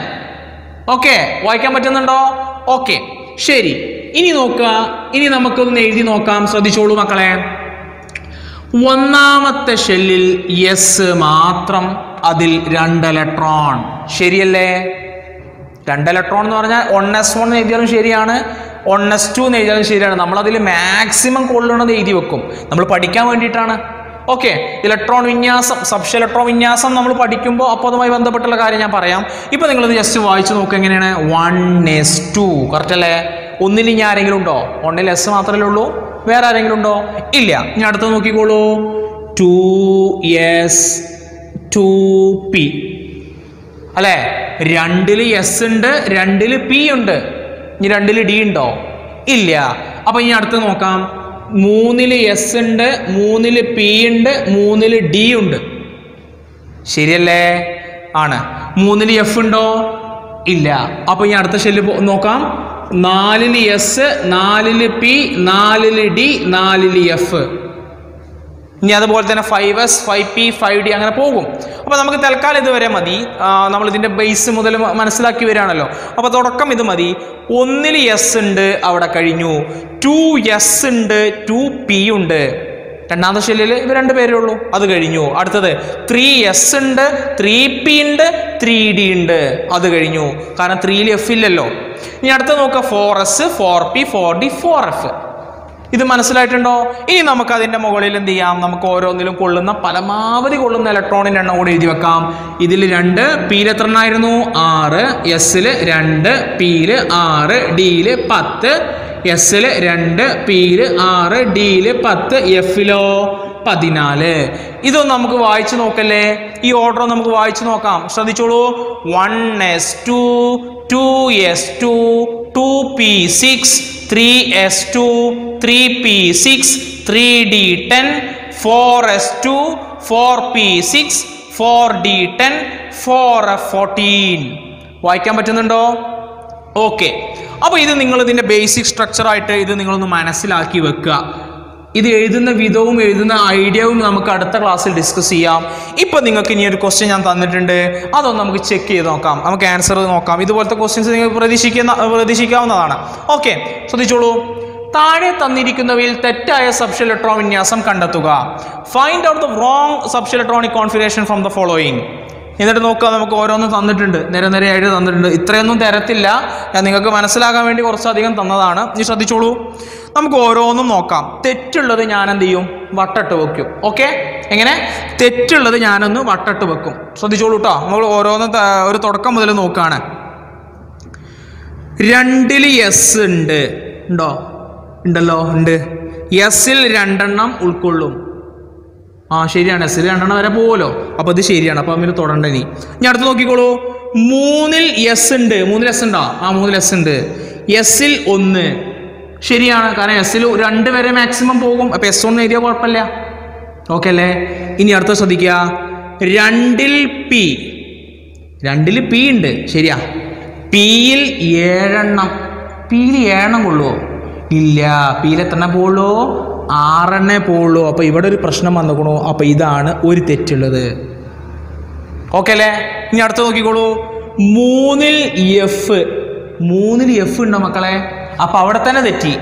ഓക്കെ, വായിക്കാൻ പറ്റുന്നുണ്ടോ? ഓക്കെ, ശരി. ഇനി നോക്കുക. ഇനി നമുക്കൊന്ന് എഴുതി നോക്കാം. ശ്രദ്ധിച്ചോളൂ മക്കളെ. ഒന്നാമത്തെ ഷെല്ലിൽ S മാത്രം, അതിൽ 2 ഇലക്ട്രോൺ. ശരിയല്ലേ? 2 ഇലക്ട്രോൺ എന്ന് പറഞ്ഞാൽ 1s1 എന്ന് എഴുതിയാലും ശരിയാണ്, 1s2 എന്ന് എഴുതിയാലും ശരിയാണ്. നമ്മളതിൽ മാക്സിമം കൊള്ളണത് എഴുതി വെക്കും. നമ്മൾ പഠിക്കാൻ വേണ്ടിയിട്ടാണ്. ഓക്കെ, ഇലക്ട്രോൺ വിന്യാസം, സബ്ഷെൽ ഇലക്ട്രോൺ വിന്യാസം നമ്മൾ പഠിക്കുമ്പോൾ അപ്പോൾ അതുമായി ബന്ധപ്പെട്ടുള്ള കാര്യം ഞാൻ പറയാം. ഇപ്പോൾ നിങ്ങളിത് ജസ്റ്റ് വായിച്ച് നോക്കുക. എങ്ങനെയാണ്? 1s2. കറക്റ്റ് അല്ലേ? 1-ൽ ഇനി ആരെങ്കിലും ഉണ്ടോ? 1-ൽ S മാത്രമേ ഉള്ളൂ. വേറെ ആരെങ്കിലും ഉണ്ടോ? ഇല്ല. ഇനി അടുത്ത് നോക്കിക്കോളൂ. 2s2p അല്ലേ? 2-ൽ S ഉണ്ട്, 2-ൽ P ഉണ്ട്. ഇനി 2-ൽ D ഉണ്ടോ? ഇല്ല. അപ്പോൾ ഇനി അടുത്ത് നോക്കാം. 3-ൽ S ഉണ്ട്, 3-ൽ P ഉണ്ട്, 3-ൽ D ഉണ്ട്. ശരിയല്ലേ? ആണ്. 3-ൽ F ഉണ്ടോ? ഇല്ല. അപ്പോൾ ഇനി അടുത്ത ഷെല്ല് നോക്കാം. 4-ൽ S, 4-ൽ P, 4-ൽ D, 4-ൽ F. ഇനി അതുപോലെ തന്നെ 5s, 5p, 5d അങ്ങനെ പോകും. അപ്പോൾ നമുക്ക് തൽക്കാലം ഇതുവരെ മതി. നമ്മൾ ഇതിൻ്റെ ബേസ് മുതൽ മനസ്സിലാക്കി വരികയാണല്ലോ. അപ്പോൾ തുടക്കം ഇത് മതി. 1-ൽ S ഉണ്ട്, അവിടെ കഴിഞ്ഞു. 2s ഉണ്ട്, 2p ഉണ്ട്. രണ്ടാമത്തെ ഷെല്ലിൽ ഇത് 2 പേരേ ഉള്ളൂ, അത് കഴിഞ്ഞു. അടുത്തത് 3s ഉണ്ട്, 3p ഉണ്ട്, 3d ഉണ്ട്, അത് കഴിഞ്ഞു. കാരണം 3-ൽ F ഇല്ലല്ലോ. ഇനി അടുത്ത നോക്കുക. 4s, 4p, 4d, 4f. ഇത് മനസ്സിലായിട്ടുണ്ടോ? ഇനി നമുക്ക് അതിൻ്റെ മുകളിൽ എന്ത് ചെയ്യാം? നമുക്ക് ഓരോന്നിലും കൊള്ളുന്ന പരമാവധി കൊള്ളുന്ന ഇലക്ട്രോണിൻ്റെ എണ്ണം കൂടി എഴുതി വെക്കാം. ഇതിൽ 2, പിയിൽ എത്ര എണ്ണമായിരുന്നു? 6, എസിൽ 2, പിയിൽ 6, ഡിയിൽ 10, എസിൽ 2, പിയിൽ 6, ഡിയിൽ 10, എഫിലോ 14. ഇതൊന്നും നമുക്ക് വായിച്ചു നോക്കല്ലേ? ഈ ഓർഡർ നമുക്ക് വായിച്ചു നോക്കാം. ശ്രദ്ധിച്ചോളൂ. 1s2, 2s2, 2p6, 3s2, 3p6, 3d10, 4s2, 4p6, 4d10, 4f14. വായിക്കാൻ പറ്റുന്നുണ്ടോ? ഓക്കെ. അപ്പോൾ ഇത് നിങ്ങൾ ഇതിൻ്റെ ബേസിക് സ്ട്രക്ചറായിട്ട് ഇത് നിങ്ങളൊന്ന് മനസ്സിലാക്കി വെക്കുക. ഇത് എഴുതുന്ന വിധവും എഴുതുന്ന ഐഡിയവും നമുക്ക് അടുത്ത ക്ലാസ്സിൽ ഡിസ്കസ് ചെയ്യാം. ഇപ്പം നിങ്ങൾക്ക് ഇനി ഒരു ക്വസ്റ്റ്യൻ ഞാൻ തന്നിട്ടുണ്ട്, അതൊന്ന് നമുക്ക് ചെക്ക് ചെയ്ത് നോക്കാം, നമുക്ക് ആൻസർ നോക്കാം. ഇതുപോലത്തെ ക്വസ്റ്റ്യൻസ് നിങ്ങൾക്ക് പ്രതീക്ഷിക്കാവുന്നതാണ്. ഓക്കെ, ശ്രദ്ധിച്ചോളൂ. താഴെ തന്നിരിക്കുന്നവയിൽ തെറ്റായ സബ്ഷെൽ ഇലക്ട്രോൺ വിന്യാസം കണ്ടെത്തുക. Find out the wrong subshell electronic configuration from the following. എന്നിട്ട് നോക്കുക, നമുക്ക് ഓരോന്നും തന്നിട്ടുണ്ട്, നിരനിരയായിട്ട് തന്നിട്ടുണ്ട്. ഇത്രയൊന്നും തരത്തില്ല, ഞാൻ നിങ്ങൾക്ക് മനസ്സിലാക്കാൻ വേണ്ടി കുറച്ചധികം തന്നതാണ്. ഇനി ശ്രദ്ധിച്ചോളൂ, നമുക്ക് ഓരോന്നും നോക്കാം. തെറ്റുള്ളത് ഞാൻ എന്ത് ചെയ്യും? വട്ടട്ട് വെക്കും. ഓക്കെ, എങ്ങനെ? തെറ്റുള്ളത് ഞാനൊന്ന് വട്ടട്ട് വെക്കും. ശ്രദ്ധിച്ചോളൂ കേട്ടോ. നമ്മൾ ഓരോന്നും ഒരു തുടക്കം മുതൽ നോക്കുകയാണ്. 2ൽ എസ് ഉണ്ട്, ഉണ്ടോ? ഉണ്ടല്ലോ, ഉണ്ട്. എസിൽ 2 എണ്ണം ഉൾക്കൊള്ളും. ശരിയാണ്, എസിൽ 2 എണ്ണം വരെ പോകുമല്ലോ. അപ്പോൾ ഇത് ശരിയാണ്. അപ്പോൾ അതിന് തൊടണ്ട. ഇനി അടുത്ത് നോക്കിക്കോളൂ. 3ൽ എസ് ഉണ്ട്. 3ൽ എസ് ഉണ്ടോ? 3ൽ എസ് ഉണ്ട്. എസിൽ 1 ശരിയാണ്, കാരണം എസിൽ 2 വരെ മാക്സിമം പോകും. അപ്പോൾ S1 എഴുതിയാൽ കുഴപ്പമില്ല. ഓക്കെ അല്ലേ? ഇനി അടുത്ത ശ്രദ്ധിക്കുക. 2ൽ പി. 2ൽ പി ഉണ്ട്, ശരിയാ. പിയിൽ 7 എണ്ണം. പിയിൽ 7 എണ്ണം കൊള്ളുമോ? ഇല്ല. പിയിൽ എത്ര എണ്ണം പോകുള്ളൂ? 6 എണ്ണേ പോകുള്ളൂ. അപ്പോൾ ഇവിടെ ഒരു പ്രശ്നം വന്നുകൊള്ളൂ. അപ്പോൾ ഇതാണ് ഒരു തെറ്റുള്ളത്. ഓക്കെ അല്ലേ? ഇനി അടുത്ത് നോക്കിക്കോളൂ. 3ൽ എഫ്. 3ൽ എഫ് ഉണ്ടോ മക്കളെ? അപ്പോൾ അവിടെ തന്നെ തെറ്റി.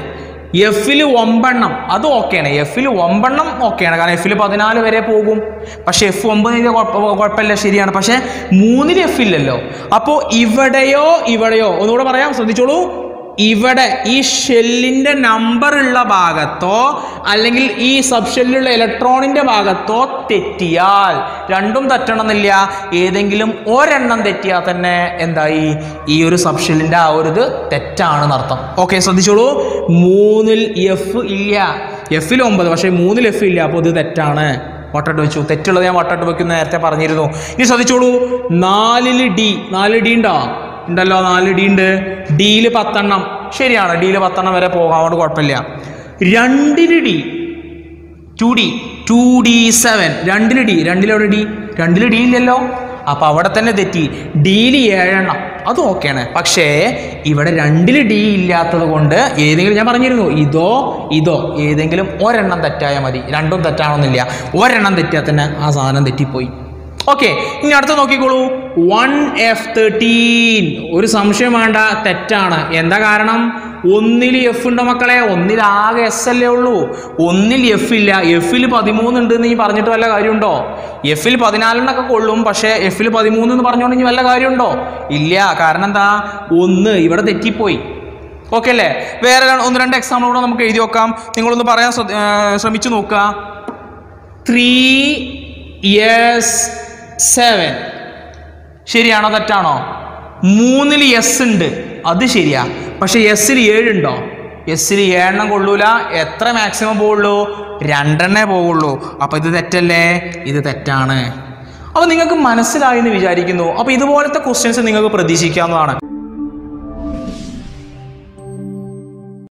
എഫിൽ 9 എണ്ണം, അത് ഓക്കെയാണ്. എഫിൽ 9 എണ്ണം ഓക്കെയാണ്, കാരണം എഫിൽ 14 വരെ പോകും. പക്ഷെ F9 കുഴപ്പമില്ല, ശരിയാണ്. പക്ഷെ 3ൽ എഫ് ഇല്ലല്ലോ. അപ്പോൾ ഇവിടെയോ ഒന്നുകൂടെ പറയാം, ശ്രദ്ധിച്ചോളൂ. ഇവിടെ ഈ ഷെല്ലിൻ്റെ നമ്പർ ഉള്ള ഭാഗത്തോ അല്ലെങ്കിൽ ഈ സബ് ഷെല്ലിലുള്ള ഇലക്ട്രോണിൻ്റെ ഭാഗത്തോ തെറ്റിയാൽ, രണ്ടും തെറ്റണമെന്നില്ല, ഏതെങ്കിലും ഒരെണ്ണം തെറ്റിയാൽ തന്നെ എന്തായി? ഈ ഒരു സബ് ഷെല്ലിൻ്റെ ആ ഒരു ഇത് തെറ്റാണെന്ന് അർത്ഥം. ഓക്കെ, ശ്രദ്ധിച്ചോളൂ. 3ൽ എഫ് ഇല്ല. എഫിൽ 9, പക്ഷേ 3ൽ എഫ് ഇല്ല. അപ്പോൾ ഇത് തെറ്റാണ്. വട്ടട്ട് വെച്ചു. തെറ്റുള്ളത് ഞാൻ വട്ടട്ട് വെക്കുന്ന നേരത്തെ പറഞ്ഞിരുന്നു. ഇനി ശ്രദ്ധിച്ചോളൂ. 4ൽ ഡി. 4ൽ ഡി ഉണ്ടോ? ഉണ്ടല്ലോ, 4 ഡി ഉണ്ട്. ഡിയിൽ 10 എണ്ണം ശരിയാണ്. ഡിയിൽ 10 എണ്ണം വരെ പോകാം, അതുകൊണ്ട് കുഴപ്പമില്ല. 2ൽ ഡി. 2D 2D7. 2ൽ ഡി. 2ൽ ഡി. 2ൽ ഡി ഇല്ലല്ലോ. അപ്പം അവിടെ തന്നെ തെറ്റി. ഡിയിൽ 7 എണ്ണം, അത് ഓക്കെയാണ്. പക്ഷേ ഇവിടെ 2ൽ ഡി ഇല്ലാത്തത് കൊണ്ട് ഏതെങ്കിലും, ഞാൻ പറഞ്ഞിരുന്നു, ഇതോ ഏതെങ്കിലും ഒരെണ്ണം തെറ്റായാൽ മതി. രണ്ടും തെറ്റാണെന്നില്ല. ഒരെണ്ണം തെറ്റിയാൽ തന്നെ ആ സാധനം തെറ്റിപ്പോയി. ഓക്കെ, ഇനി അടുത്ത് നോക്കിക്കോളൂ. 1F13. ഒരു സംശയം വേണ്ട, തെറ്റാണ്. എന്താ കാരണം? 1ൽ എഫ് ഉണ്ടോ മക്കളെ? 1ൽ ആകെ എസ് അല്ലേ ഉള്ളൂ. 1ൽ എഫ് ഇല്ല. എഫിൽ 13 ഉണ്ട് എന്ന് പറഞ്ഞിട്ട് വല്ല കാര്യമുണ്ടോ? എഫിൽ 14 എണ്ണൊക്കെ കൊള്ളും, പക്ഷേ എഫിൽ 13 എന്ന് പറഞ്ഞുകൊണ്ട് വല്ല കാര്യമുണ്ടോ? ഇല്ല. കാരണം എന്താ? 1 ഇവിടെ തെറ്റിപ്പോയി. ഓക്കെ അല്ലേ? വേറെ 1-2 എക്സാമ്പിൾ കൂടെ നമുക്ക് എഴുതി നോക്കാം. നിങ്ങളൊന്ന് പറയാൻ ശ്രമിച്ചു നോക്കുക. 3S7 ശരിയാണോ തെറ്റാണോ? 3ൽ എസ് ഉണ്ട്, അത് ശരിയാ. പക്ഷെ എസിൽ 7 ഉണ്ടോ? എസിൽ 7 എണ്ണം കൊള്ളൂല. എത്ര മാക്സിമം പോകുള്ളൂ? 2 എണ്ണേ പോകുള്ളൂ. അപ്പോൾ ഇത് തെറ്റല്ലേ? ഇത് തെറ്റാണ്. അപ്പോൾ നിങ്ങൾക്ക് മനസ്സിലായി എന്ന് വിചാരിക്കുന്നു. അപ്പോൾ ഇതുപോലത്തെ ക്വസ്റ്റ്യൻസ് നിങ്ങൾക്ക് പ്രതീക്ഷിക്കാവുന്നതാണ്.